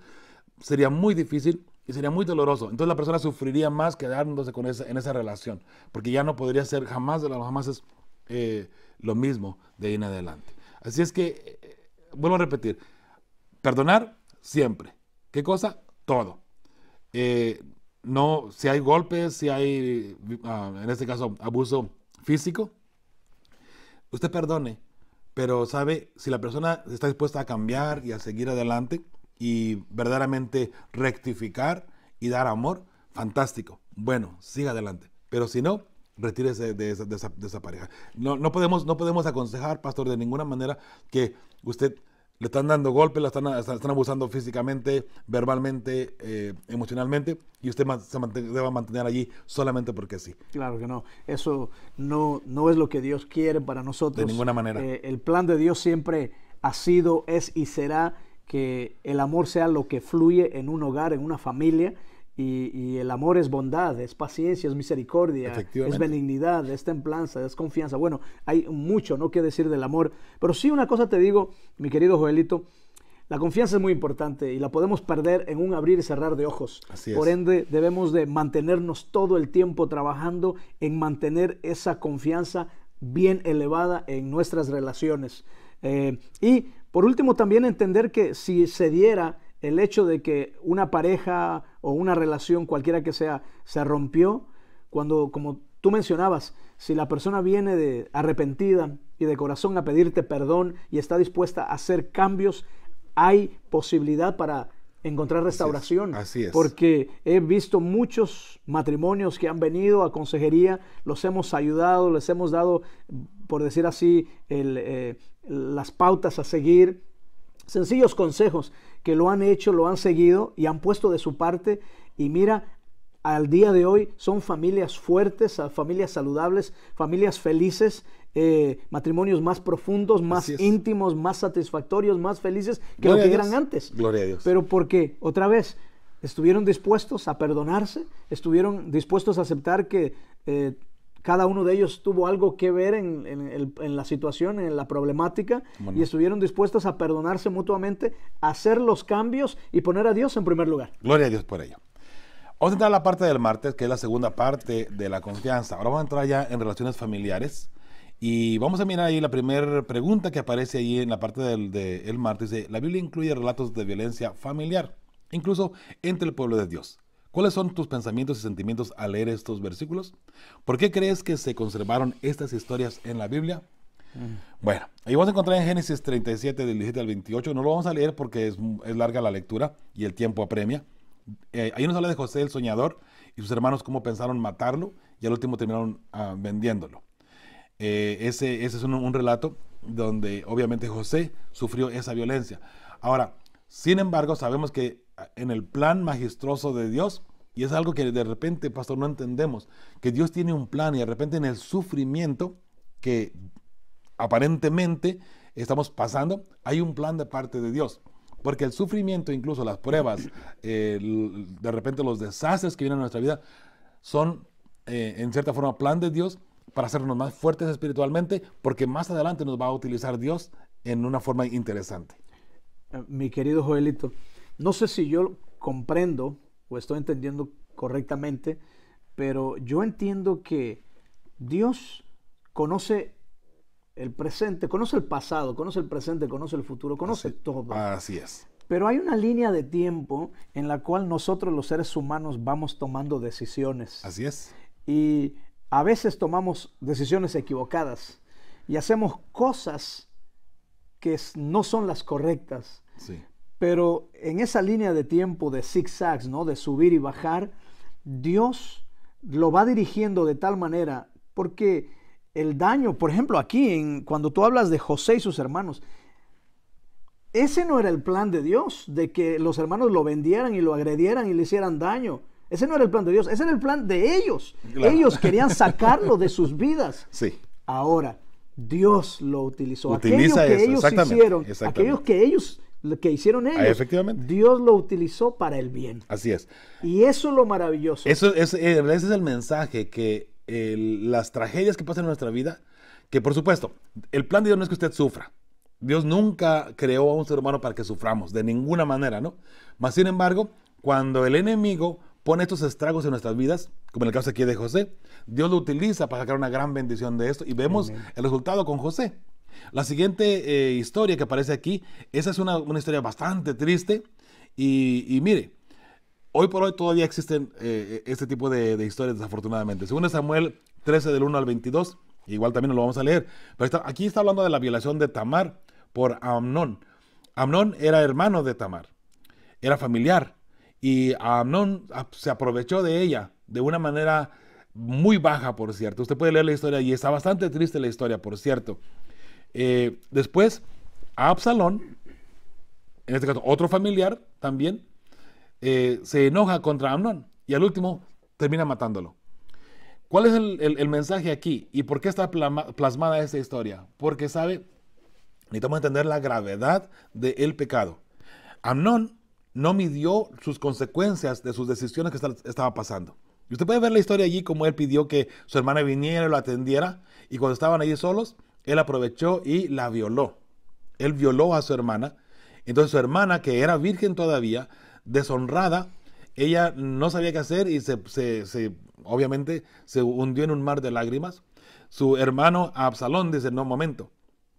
sería muy difícil y sería muy doloroso. Entonces la persona sufriría más quedándose en esa relación, porque ya no podría ser jamás es lo mismo de ahí en adelante. Así es que, vuelvo a repetir, perdonar siempre. ¿Qué cosa? Todo. No, si hay golpes, si hay, en este caso, abuso físico, usted perdone, pero sabe, si la persona está dispuesta a cambiar y a seguir adelante y verdaderamente rectificar y dar amor, fantástico, bueno, siga adelante, pero si no, retírese de esa pareja. No podemos aconsejar, pastor, de ninguna manera que usted le están dando golpes, la están abusando físicamente, verbalmente, emocionalmente, y usted debe mantener allí solamente porque sí. Claro que no. Eso no es lo que Dios quiere para nosotros. De ninguna manera. El plan de Dios siempre ha sido, es y será que el amor sea lo que fluye en un hogar, en una familia. Y el amor es bondad, es paciencia, es misericordia, es benignidad, es templanza, es confianza. Bueno, hay mucho, ¿no?, que decir del amor. Pero sí, una cosa te digo, mi querido Joelito, la confianza es muy importante y la podemos perder en un abrir y cerrar de ojos. Así es. Por ende, debemos de mantenernos todo el tiempo trabajando en mantener esa confianza bien elevada en nuestras relaciones. Y por último, también entender que si se diera el hecho de que una pareja o una relación, cualquiera que sea, se rompió, cuando, como tú mencionabas, si la persona viene arrepentida y de corazón a pedirte perdón y está dispuesta a hacer cambios, hay posibilidad para encontrar restauración. Así es. Porque he visto muchos matrimonios que han venido a consejería, los hemos ayudado, les hemos dado, por decir así, las pautas a seguir, sencillos consejos que lo han hecho, lo han seguido y han puesto de su parte, y mira, al día de hoy son familias fuertes, familias saludables, familias felices, matrimonios más profundos, más íntimos, más satisfactorios, más felices que lo que eran antes. Gloria a Dios. Pero porque, otra vez, estuvieron dispuestos a perdonarse, estuvieron dispuestos a aceptar que cada uno de ellos tuvo algo que ver en la situación, en la problemática, y estuvieron dispuestos a perdonarse mutuamente, a hacer los cambios y poner a Dios en primer lugar. Gloria a Dios por ello. Vamos a entrar a la parte del martes, que es la segunda parte de la confianza. Ahora vamos a entrar ya en relaciones familiares y vamos a mirar ahí la primera pregunta que aparece ahí en la parte del martes. Dice, la Biblia incluye relatos de violencia familiar, incluso entre el pueblo de Dios. ¿Cuáles son tus pensamientos y sentimientos al leer estos versículos? ¿Por qué crees que se conservaron estas historias en la Biblia? Bueno, ahí vamos a encontrar en Génesis 37, del 17 al 28. No lo vamos a leer porque es larga la lectura y el tiempo apremia. Ahí nos habla de José el soñador y sus hermanos cómo pensaron matarlo y al último terminaron vendiéndolo. Ese es un relato donde obviamente José sufrió esa violencia. Ahora, sin embargo, sabemos que en el plan majestuoso de Dios, y es algo que de repente, pastor, no entendemos, que Dios tiene un plan y de repente en el sufrimiento que aparentemente estamos pasando, hay un plan de parte de Dios. Porque el sufrimiento, incluso las pruebas, de repente los desastres que vienen a nuestra vida, son en cierta forma plan de Dios para hacernos más fuertes espiritualmente, porque más adelante nos va a utilizar Dios en una forma interesante. Mi querido Joelito, no sé si yo comprendo o estoy entendiendo correctamente, pero yo entiendo que Dios conoce el presente, conoce el pasado, conoce el presente, conoce el futuro, conoce todo. Así es. Pero hay una línea de tiempo en la cual nosotros los seres humanos vamos tomando decisiones. Así es. Y a veces tomamos decisiones equivocadas y hacemos cosas que no son las correctas. Sí. Pero en esa línea de tiempo de zigzags, ¿no? De subir y bajar, Dios lo va dirigiendo de tal manera, porque el daño, por ejemplo, aquí, cuando tú hablas de José y sus hermanos, ese no era el plan de Dios, de que los hermanos lo vendieran y lo agredieran y le hicieran daño. Ese no era el plan de Dios, ese era el plan de ellos. Claro. Ellos querían sacarlo de sus vidas. Sí. Ahora, Dios lo utilizó. Utiliza aquello que eso, ellos hicieron, aquello que hicieron ellos, efectivamente, Dios lo utilizó para el bien. Así es. Y eso es lo maravilloso. Ese es el mensaje, que las tragedias que pasan en nuestra vida, que por supuesto, el plan de Dios no es que usted sufra. Dios nunca creó a un ser humano para que suframos, de ninguna manera, ¿no? Mas, sin embargo, cuando el enemigo pone estos estragos en nuestras vidas, como en el caso aquí de José, Dios lo utiliza para sacar una gran bendición de esto, y vemos el resultado con José. La siguiente historia que aparece aquí, esa es una historia bastante triste, y mire, hoy por hoy todavía existen este tipo de historias, desafortunadamente. Según Samuel 13, del 1 al 22, igual también lo vamos a leer, pero aquí está hablando de la violación de Tamar por Amnón. Amnón era hermano de Tamar, era familiar, y Amnón se aprovechó de ella de una manera muy baja, por cierto. Usted puede leer la historia y está bastante triste la historia, por cierto. Después, Absalón, en este caso otro familiar también, se enoja contra Amnón y al último termina matándolo. ¿Cuál es el mensaje aquí? ¿Y por qué está plasmada esta historia? Porque, ¿sabe? Necesitamos entender la gravedad del pecado. Amnón no midió sus consecuencias de sus decisiones que estaba pasando. Y usted puede ver la historia allí, como él pidió que su hermana viniera y lo atendiera, y cuando estaban allí solos, él aprovechó y la violó. Él violó a su hermana. Entonces su hermana, que era virgen todavía, deshonrada, ella no sabía qué hacer y obviamente se hundió en un mar de lágrimas. Su hermano Absalón dice, no, momento,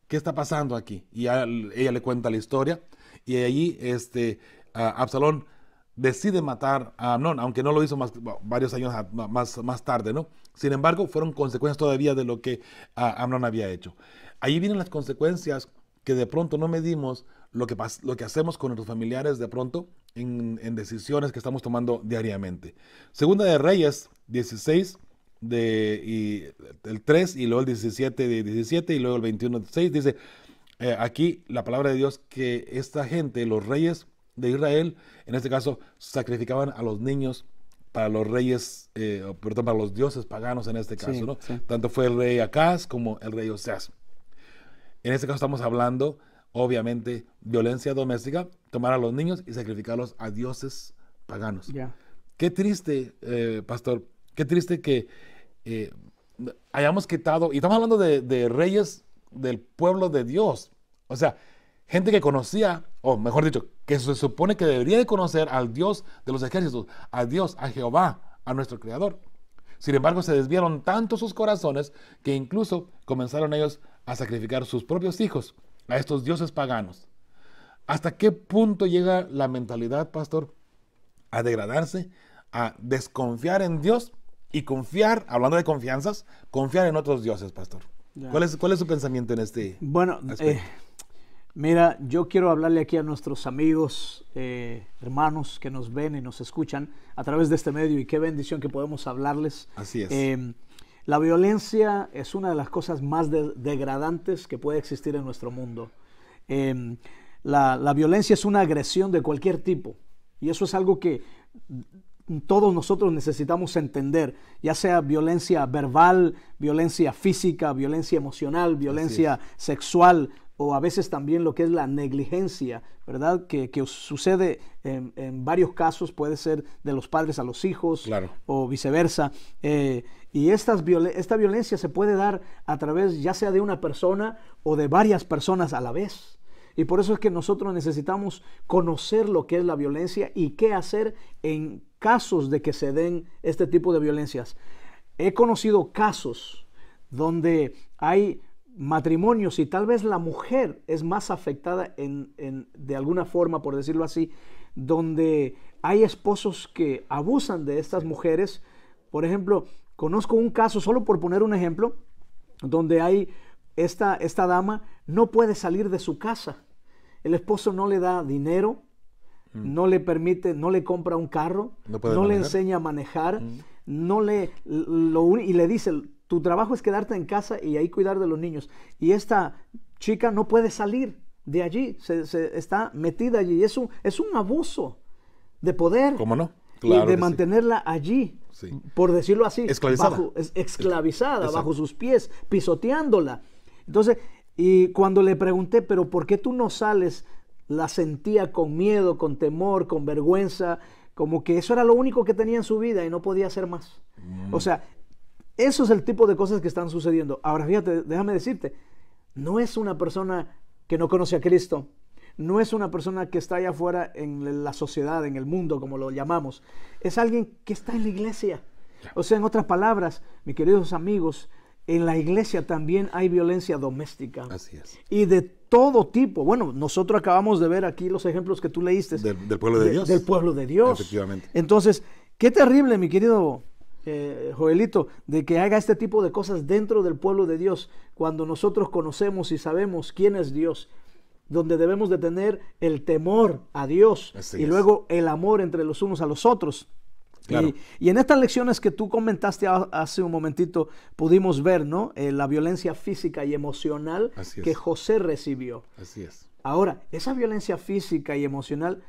¿qué está pasando aquí? Y ella le cuenta la historia, y allí Absalón decide matar a Amnón, aunque no lo hizo varios años más tarde, ¿no? Sin embargo, fueron consecuencias todavía de lo que Amnón había hecho. Ahí vienen las consecuencias que de pronto no medimos lo que hacemos con nuestros familiares de pronto en decisiones que estamos tomando diariamente. Segunda de Reyes 16, el 3 y luego el 17 de 17 y luego el 21 de 6, dice aquí la palabra de Dios que esta gente, los reyes de Israel, en este caso sacrificaban a los niños para los reyes, perdón, para los dioses paganos en este caso, Sí, ¿no? sí. Tanto fue el rey Acaz como el rey Oseas. En este caso estamos hablando, obviamente, violencia doméstica, tomar a los niños y sacrificarlos a dioses paganos. Ya. Qué triste, pastor, qué triste que hayamos quitado, y estamos hablando de reyes del pueblo de Dios, o sea, gente que conocía, o mejor dicho, que se supone que debería de conocer al Dios de los ejércitos, a Dios, a Jehová, a nuestro Creador. Sin embargo, se desviaron tanto sus corazones que incluso comenzaron ellos a sacrificar sus propios hijos a estos dioses paganos. ¿Hasta qué punto llega la mentalidad, pastor, a degradarse, a desconfiar en Dios y confiar, hablando de confianzas, confiar en otros dioses, pastor? Ya. ¿Cuál es su pensamiento en este Bueno, aspecto? mira, yo quiero hablarle aquí a nuestros amigos, hermanos que nos ven y nos escuchan a través de este medio, y qué bendición que podemos hablarles. Así es. La violencia es una de las cosas más degradantes que puede existir en nuestro mundo. La violencia es una agresión de cualquier tipo, y eso es algo que todos nosotros necesitamos entender, ya sea violencia verbal, violencia física, violencia emocional, violencia sexual, o a veces también lo que es la negligencia, ¿verdad? Que sucede en varios casos, puede ser de los padres a los hijos, Claro. o viceversa. Y esta violencia se puede dar a través ya sea de una persona o de varias personas a la vez. Y por eso es que nosotros necesitamos conocer lo que es la violencia y qué hacer en casos de que se den este tipo de violencias. He conocido casos donde hay matrimonios y tal vez la mujer es más afectada de alguna forma, por decirlo así, donde hay esposos que abusan de estas mujeres. Por ejemplo, conozco un caso, solo por poner un ejemplo, donde hay esta dama no puede salir de su casa. El esposo no le da dinero, no le permite, no le compra un carro, no le enseña a manejar, y le dice: tu trabajo es quedarte en casa y ahí cuidar de los niños. Y esta chica no puede salir de allí, se está metida allí. Es un abuso de poder. ¿Cómo no? Claro, y de que mantenerla allí, sí, por decirlo así, esclavizada, esclavizada bajo sus pies, pisoteándola. Entonces, y cuando le pregunté, pero ¿por qué tú no sales? La sentía con miedo, con temor, con vergüenza, como que eso era lo único que tenía en su vida y no podía hacer más. O sea, eso es el tipo de cosas que están sucediendo. Ahora, fíjate, déjame decirte, no es una persona que no conoce a Cristo, no es una persona que está allá afuera en la sociedad, en el mundo, como lo llamamos. Es alguien que está en la iglesia. O sea, en otras palabras, mis queridos amigos, en la iglesia también hay violencia doméstica. Así es. Y de todo tipo. Bueno, nosotros acabamos de ver aquí los ejemplos que tú leíste. Del pueblo de Dios. Del pueblo de Dios. Efectivamente. Entonces, qué terrible, mi querido Joelito, de que haga este tipo de cosas dentro del pueblo de Dios, cuando nosotros conocemos y sabemos quién es Dios, donde debemos de tener el temor a Dios. Así y es. luego el amor entre los unos a los otros. Claro. Y en estas lecciones que tú comentaste hace un momentito, pudimos ver, ¿no? La violencia física y emocional que José recibió. Así es. Ahora, esa violencia física y emocional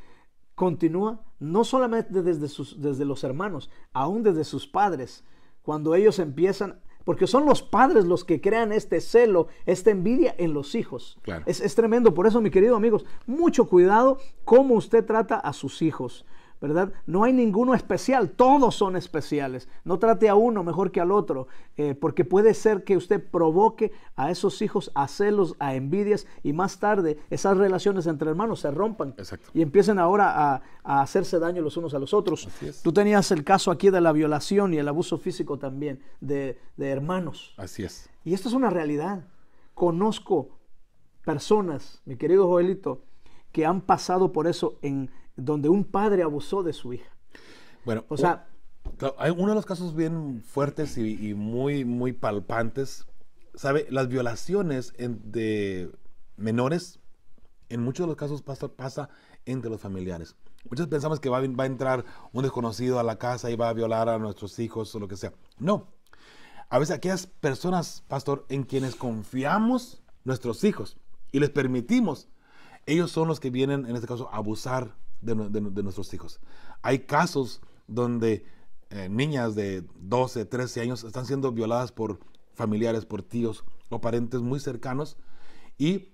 continúa no solamente desde los hermanos, aún desde sus padres, cuando ellos empiezan, porque son los padres los que crean este celo, esta envidia en los hijos. Claro. Es tremendo. Por eso, mi querido amigos, mucho cuidado cómo usted trata a sus hijos, ¿verdad? No hay ninguno especial, todos son especiales. No trate a uno mejor que al otro, porque puede ser que usted provoque a esos hijos a celos, a envidias, y más tarde esas relaciones entre hermanos se rompan. Exacto. Y empiecen ahora a hacerse daño los unos a los otros. Así es. Tú tenías el caso aquí de la violación y el abuso físico también de hermanos. Así es. Y esto es una realidad. Conozco personas, mi querido Joelito, que han pasado por eso donde un padre abusó de su hija. Bueno, o sea, hay uno de los casos bien fuertes y muy, muy palpantes. ¿Sabe? Las violaciones de menores, en muchos de los casos, pastor, pasa entre los familiares. Muchos pensamos que va a entrar un desconocido a la casa y va a violar a nuestros hijos o lo que sea. No. A veces aquellas personas, pastor, en quienes confiamos nuestros hijos y les permitimos, ellos son los que vienen, en este caso, a abusar de nuestros hijos. Hay casos donde niñas de 12, 13 años están siendo violadas por familiares, por tíos o parientes muy cercanos y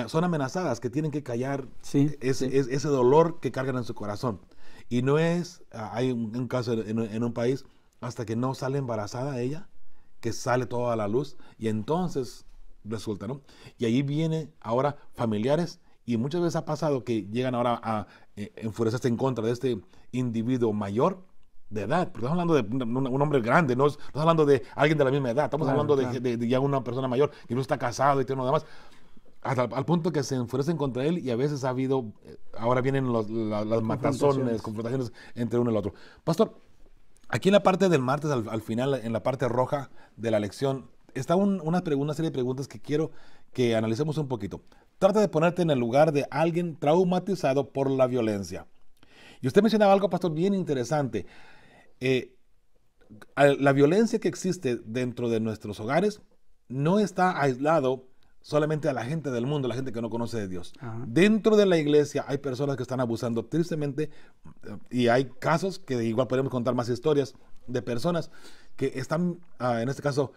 son amenazadas, que tienen que callar ese dolor que cargan en su corazón. Y no es, hay un caso en un país, hasta que no sale embarazada ella, que sale toda a la luz y entonces resulta, ¿no? Y ahí viene ahora familiares y muchas veces ha pasado que llegan ahora a enfurecerse en contra de este individuo mayor de edad, porque estamos hablando de un hombre grande, no estamos hablando de alguien de la misma edad, estamos hablando de ya una persona mayor que no está casado y todo lo demás, al punto que se enfurecen contra él y a veces ha habido, ahora vienen las matazones, confrontaciones entre uno y el otro. Pastor, aquí en la parte del martes, al final, en la parte roja de la lección, está una serie de preguntas que quiero que analicemos un poquito. Trata de ponerte en el lugar de alguien traumatizado por la violencia. Y usted mencionaba algo, pastor, bien interesante. La violencia que existe dentro de nuestros hogares no está aislado solamente a la gente del mundo, la gente que no conoce de Dios. Ajá. Dentro de la iglesia hay personas que están abusando tristemente y hay casos que igual podemos contar más historias de personas que están, en este caso,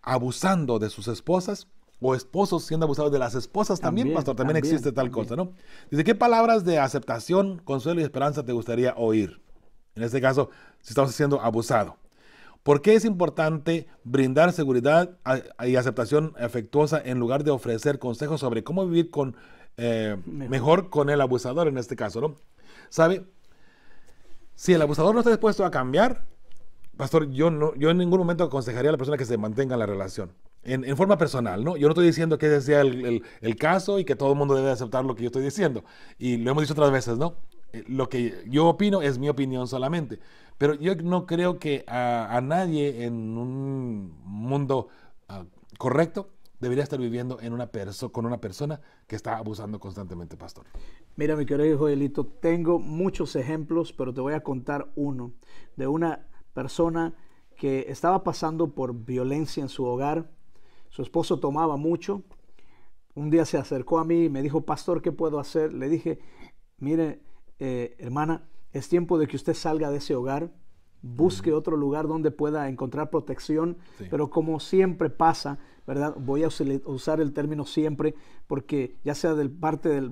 abusando de sus esposas o esposos siendo abusados de las esposas también, pastor, también existe tal cosa, ¿no? Dice, ¿qué palabras de aceptación, consuelo y esperanza te gustaría oír? En este caso, si estamos siendo abusado. ¿Por qué es importante brindar seguridad y aceptación afectuosa en lugar de ofrecer consejos sobre cómo vivir mejor con el abusador en este caso, ¿no? ¿Sabe? Si el abusador no está dispuesto a cambiar, pastor, yo en ningún momento aconsejaría a la persona que se mantenga en la relación. En forma personal, ¿no? Yo no estoy diciendo que ese sea el caso y que todo el mundo debe aceptar lo que yo estoy diciendo. Y lo hemos dicho otras veces, ¿no? Lo que yo opino es mi opinión solamente. Pero yo no creo que a nadie en un mundo correcto debería estar viviendo con una persona que está abusando constantemente, pastor. Mira, mi querido Joelito, tengo muchos ejemplos, pero te voy a contar uno de una persona que estaba pasando por violencia en su hogar. Su esposo tomaba mucho. Un día se acercó a mí y me dijo, pastor, ¿qué puedo hacer? Le dije, mire, hermana, es tiempo de que usted salga de ese hogar, busque otro lugar donde pueda encontrar protección, pero como siempre pasa, ¿verdad? Voy a usar el término siempre, porque ya sea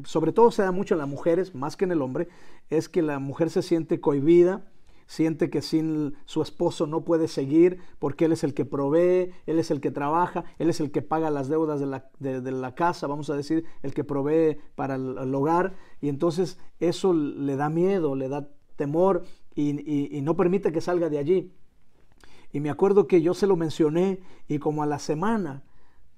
sobre todo se da mucho en las mujeres, más que en el hombre, es que la mujer se siente cohibida, siente que sin su esposo no puede seguir porque él es el que provee, él es el que trabaja, él es el que paga las deudas de la casa, vamos a decir, el que provee para el hogar, y entonces eso le da miedo, le da temor y no permite que salga de allí. Y me acuerdo que yo se lo mencioné y como a la semana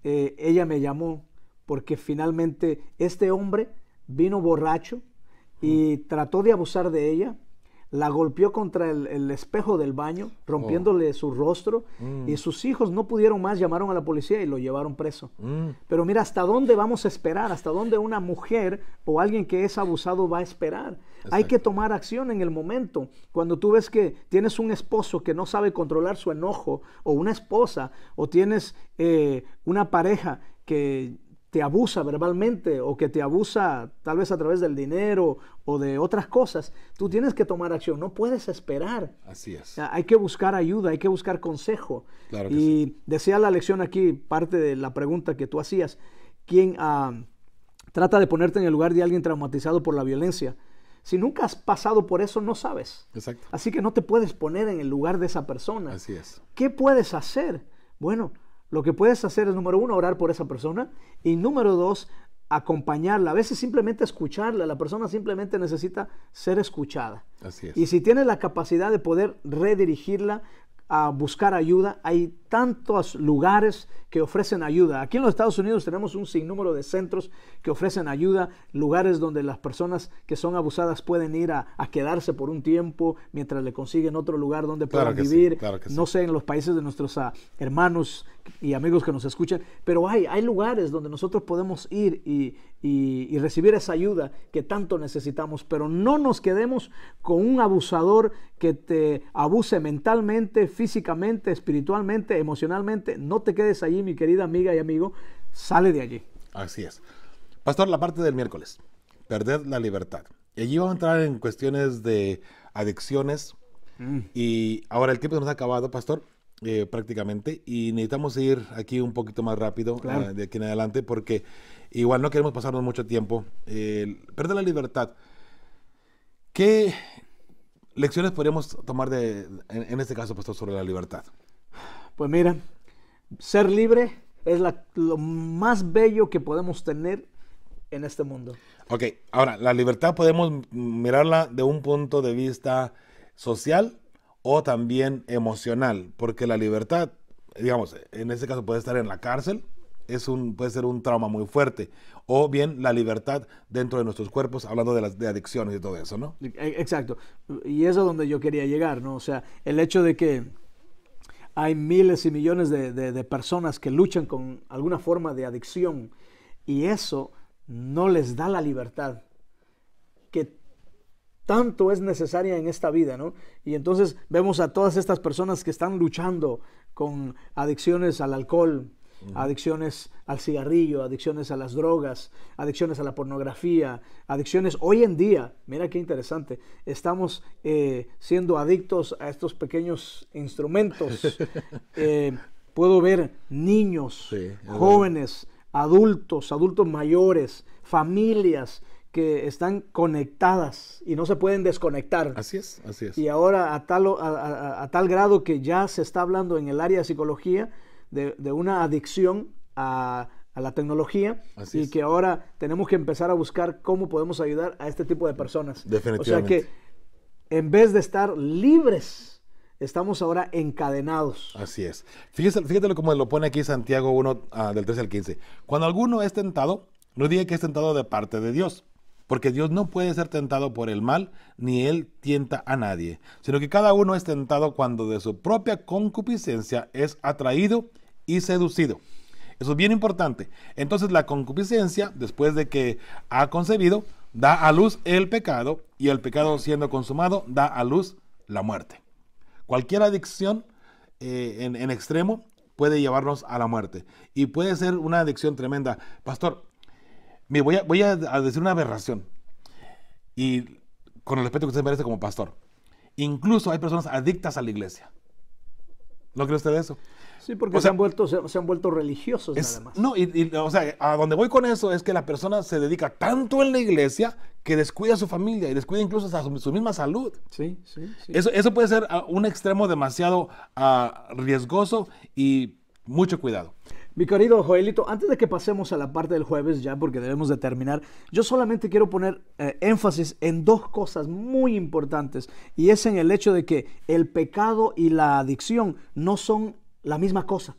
ella me llamó porque finalmente este hombre vino borracho y trató de abusar de ella. La golpeó contra el espejo del baño, rompiéndole su rostro, y sus hijos no pudieron más, llamaron a la policía y lo llevaron preso. Pero mira, ¿hasta dónde vamos a esperar? ¿Hasta dónde una mujer o alguien que es abusado va a esperar? Exacto. Hay que tomar acción en el momento. Cuando tú ves que tienes un esposo que no sabe controlar su enojo, o una esposa, o tienes una pareja que te abusa verbalmente o que te abusa tal vez a través del dinero o de otras cosas, tú tienes que tomar acción, no puedes esperar. Así es. Hay que buscar ayuda, hay que buscar consejo. Claro que y sí. Decía la lección aquí, parte de la pregunta que tú hacías, ¿quién trata de ponerte en el lugar de alguien traumatizado por la violencia? Si nunca has pasado por eso, no sabes. Exacto. Así que no te puedes poner en el lugar de esa persona. Así es. ¿Qué puedes hacer? Bueno, lo que puedes hacer es, número 1, orar por esa persona, y número 2, acompañarla. A veces simplemente escucharla. La persona simplemente necesita ser escuchada. Así es. Y si tienes la capacidad de poder redirigirla a buscar ayuda, hay tantos lugares que ofrecen ayuda. Aquí en los Estados Unidos tenemos un sinnúmero de centros que ofrecen ayuda, lugares donde las personas que son abusadas pueden ir a quedarse por un tiempo mientras le consiguen otro lugar donde puedan vivir. Sí, claro que sí. No sé, en los países de nuestros hermanos y amigos que nos escuchan, pero hay lugares donde nosotros podemos ir y recibir esa ayuda que tanto necesitamos, pero no nos quedemos con un abusador que te abuse mentalmente, físicamente, espiritualmente, emocionalmente. No te quedes allí, mi querida amiga y amigo, sale de allí. Así es. Pastor, la parte del miércoles, perder la libertad. Y allí vamos a entrar en cuestiones de adicciones, Y ahora el tiempo se nos ha acabado, pastor, prácticamente, y necesitamos ir aquí un poquito más rápido, Claro. de aquí en adelante, porque igual no queremos pasarnos mucho tiempo. Perder la libertad. ¿Qué lecciones podríamos tomar en este caso, pastor, sobre la libertad? Pues mira, ser libre es lo más bello que podemos tener en este mundo. Ok, ahora, la libertad podemos mirarla de un punto de vista social o también emocional, porque la libertad, digamos, en este caso puede estar en la cárcel, puede ser un trauma muy fuerte, o bien la libertad dentro de nuestros cuerpos, hablando de adicciones y todo eso, ¿no? Exacto. Y eso es donde yo quería llegar, ¿no? O sea, el hecho de que hay miles y millones de personas que luchan con alguna forma de adicción y eso no les da la libertad que tanto es necesaria en esta vida, ¿no? Y entonces vemos a todas estas personas que están luchando con adicciones al alcohol, adicciones al cigarrillo, adicciones a las drogas, adicciones a la pornografía, adicciones hoy en día, mira qué interesante, estamos siendo adictos a estos pequeños instrumentos. Puedo ver niños, Sí, jóvenes, adultos mayores, familias que están conectadas y no se pueden desconectar. Así es, así es. Y ahora a tal grado que ya se está hablando en el área de psicología de una adicción a la tecnología. Así y es. que ahora tenemos que empezar a buscar cómo podemos ayudar a este tipo de personas. Definitivamente. O sea que en vez de estar libres, estamos ahora encadenados. Así es. Fíjate como lo pone aquí Santiago 1, del 13 al 15. Cuando alguno es tentado, no diga que es tentado de parte de Dios, porque Dios no puede ser tentado por el mal, ni Él tienta a nadie, sino que cada uno es tentado cuando de su propia concupiscencia es atraído y seducido. Eso es bien importante. Entonces la concupiscencia, después de que ha concebido, da a luz el pecado, y el pecado siendo consumado, da a luz la muerte. Cualquier adicción en extremo puede llevarnos a la muerte. Y puede ser una adicción tremenda. Pastor, voy a decir una aberración. Y con el respeto que usted merece como pastor. Incluso hay personas adictas a la iglesia. ¿No cree usted eso? Sí, porque O sea, se han vuelto religiosos nada más. No, o sea, a donde voy con eso es que la persona se dedica tanto en la iglesia que descuida a su familia y descuida incluso hasta su misma salud. Sí, sí, sí. Eso puede ser un extremo demasiado riesgoso y mucho cuidado. Mi querido Joelito, antes de que pasemos a la parte del jueves ya, porque debemos de terminar, yo solamente quiero poner énfasis en dos cosas muy importantes, y es en el hecho de que el pecado y la adicción no son la misma cosa.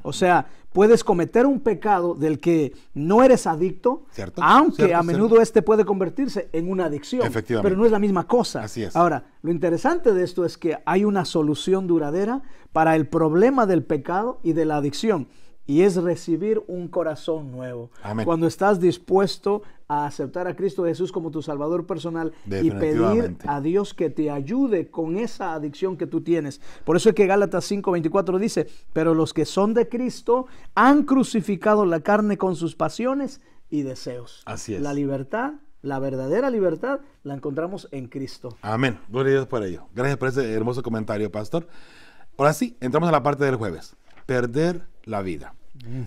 O sea, puedes cometer un pecado del que no eres adicto, Cierto, aunque cierto, a menudo cierto. este puede convertirse en una adicción, Efectivamente. pero no es la misma cosa. Así es. Ahora, lo interesante de esto es que hay una solución duradera para el problema del pecado y de la adicción, y es recibir un corazón nuevo. Amén. Cuando estás dispuesto a aceptar a Cristo Jesús como tu Salvador personal y pedir Definitivamente. a Dios que te ayude con esa adicción que tú tienes. Por eso es que Gálatas 5:24 dice, pero los que son de Cristo han crucificado la carne con sus pasiones y deseos. Así es. La libertad, la verdadera libertad, la encontramos en Cristo. Amén. Gloria a Dios por ello. Gracias por ese hermoso comentario, pastor. Ahora sí, entramos a la parte del jueves. Perder la vida.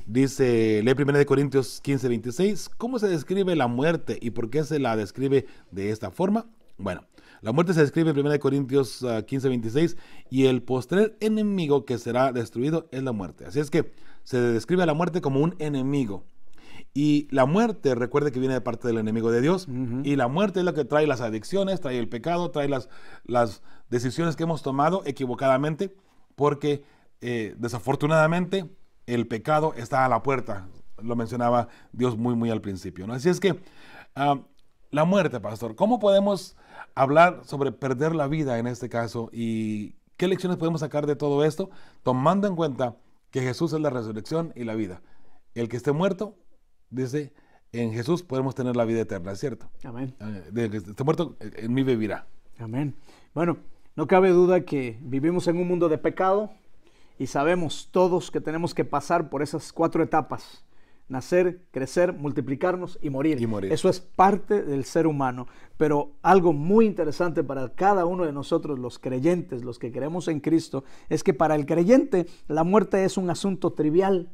Dice, lee 1 Corintios 15:26, ¿cómo se describe la muerte y por qué se la describe de esta forma? Bueno, la muerte se describe en 1 Corintios 15:26 y el postrer enemigo que será destruido es la muerte. Así es que se describe a la muerte como un enemigo. Y la muerte, recuerde que viene de parte del enemigo de Dios, y la muerte es lo que trae las adicciones, trae el pecado, trae las decisiones que hemos tomado equivocadamente, porque desafortunadamente el pecado está a la puerta. Lo mencionaba Dios muy al principio, ¿no? Así es que la muerte, pastor, ¿cómo podemos hablar sobre perder la vida en este caso? ¿Y qué lecciones podemos sacar de todo esto? Tomando en cuenta que Jesús es la resurrección y la vida. El que esté muerto, dice, en Jesús podemos tener la vida eterna, ¿es cierto? Amén. De que esté muerto, en mí vivirá. Amén. Bueno, no cabe duda que vivimos en un mundo de pecado y sabemos todos que tenemos que pasar por esas 4 etapas nacer, crecer, multiplicarnos y morir. Y morir. Eso es parte del ser humano. Pero algo muy interesante para cada uno de nosotros, los creyentes, los que creemos en Cristo, es que para el creyente la muerte es un asunto trivial.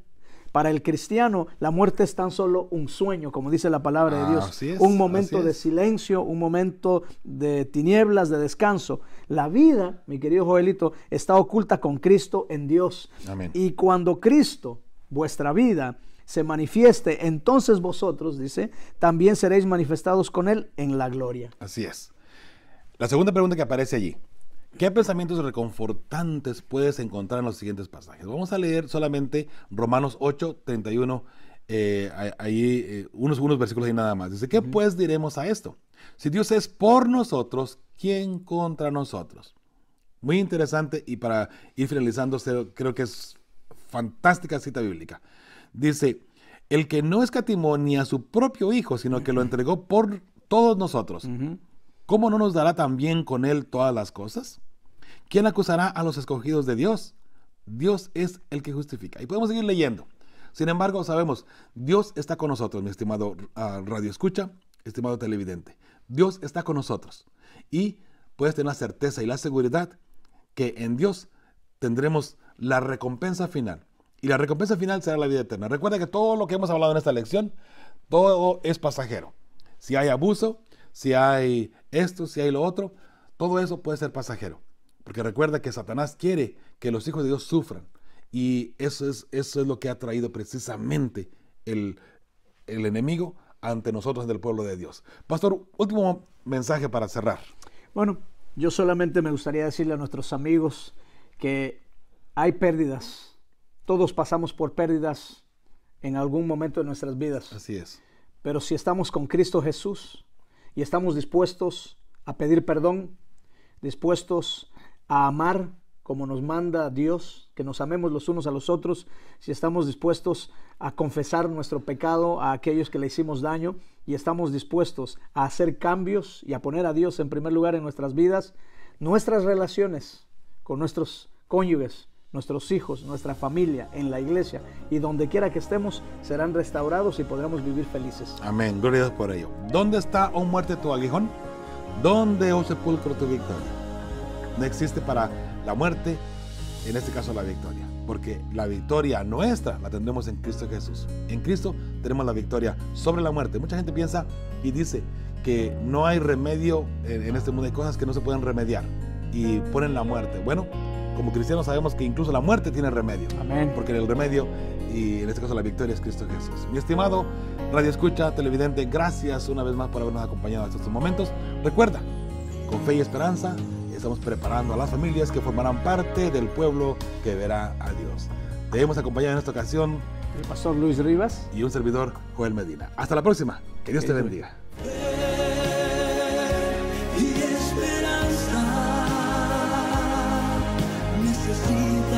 Para el cristiano, la muerte es tan solo un sueño, como dice la palabra de Dios. Así es, un momento así de es. silencio, un momento de tinieblas, de descanso. La vida, mi querido Joelito, está oculta con Cristo en Dios. Amén. Y cuando Cristo, vuestra vida, se manifieste, entonces vosotros, dice, también seréis manifestados con Él en la gloria. Así es. La segunda pregunta que aparece allí. ¿Qué pensamientos reconfortantes puedes encontrar en los siguientes pasajes? Vamos a leer solamente Romanos 8, 31, unos versículos ahí nada más. Dice, ¿qué pues diremos a esto? Si Dios es por nosotros, ¿quién contra nosotros? Muy interesante, y para ir finalizando, creo que es fantástica cita bíblica. Dice, el que no escatimó ni a su propio Hijo, sino que lo entregó por todos nosotros, ¿cómo no nos dará también con Él todas las cosas? ¿Quién acusará a los escogidos de Dios? Dios es el que justifica. Y podemos seguir leyendo. Sin embargo, sabemos, Dios está con nosotros, mi estimado radio escucha, estimado televidente. Dios está con nosotros. Y puedes tener la certeza y la seguridad que en Dios tendremos la recompensa final. Y la recompensa final será la vida eterna. Recuerda que todo lo que hemos hablado en esta lección, todo es pasajero. Si hay abuso, si hay esto, si hay lo otro, todo eso puede ser pasajero. Porque recuerda que Satanás quiere que los hijos de Dios sufran. Y eso es lo que ha traído precisamente el enemigo ante nosotros del pueblo de Dios. Pastor, último mensaje para cerrar. Bueno, yo solamente me gustaría decirle a nuestros amigos que hay pérdidas. Todos pasamos por pérdidas en algún momento de nuestras vidas. Así es. Pero si estamos con Cristo Jesús y estamos dispuestos a pedir perdón, dispuestos a amar como nos manda Dios, que nos amemos los unos a los otros, si estamos dispuestos a confesar nuestro pecado a aquellos que le hicimos daño y estamos dispuestos a hacer cambios y a poner a Dios en primer lugar en nuestras vidas, nuestras relaciones con nuestros cónyuges, nuestros hijos, nuestra familia, en la iglesia y donde quiera que estemos, serán restaurados y podremos vivir felices. Amén, gloria a Dios por ello. ¿Dónde está, oh muerte, tu aguijón? ¿Dónde, oh sepulcro, tu victoria? No existe para la muerte, en este caso la victoria, porque la victoria nuestra la tendremos en Cristo Jesús. En Cristo tenemos la victoria sobre la muerte. Mucha gente piensa y dice que no hay remedio en este mundo, hay cosas que no se pueden remediar y ponen la muerte. Bueno, como cristianos sabemos que incluso la muerte tiene remedio. Amén. Porque el remedio, y en este caso la victoria, es Cristo Jesús. Mi estimado radio escucha, televidente, gracias una vez más por habernos acompañado hasta estos momentos. Recuerda, con fe y esperanza, estamos preparando a las familias que formarán parte del pueblo que verá a Dios. Te hemos acompañado en esta ocasión El pastor Luis Rivas y un servidor, Joel Medina. Hasta la próxima. Que Dios te bendiga. Y esperanza necesita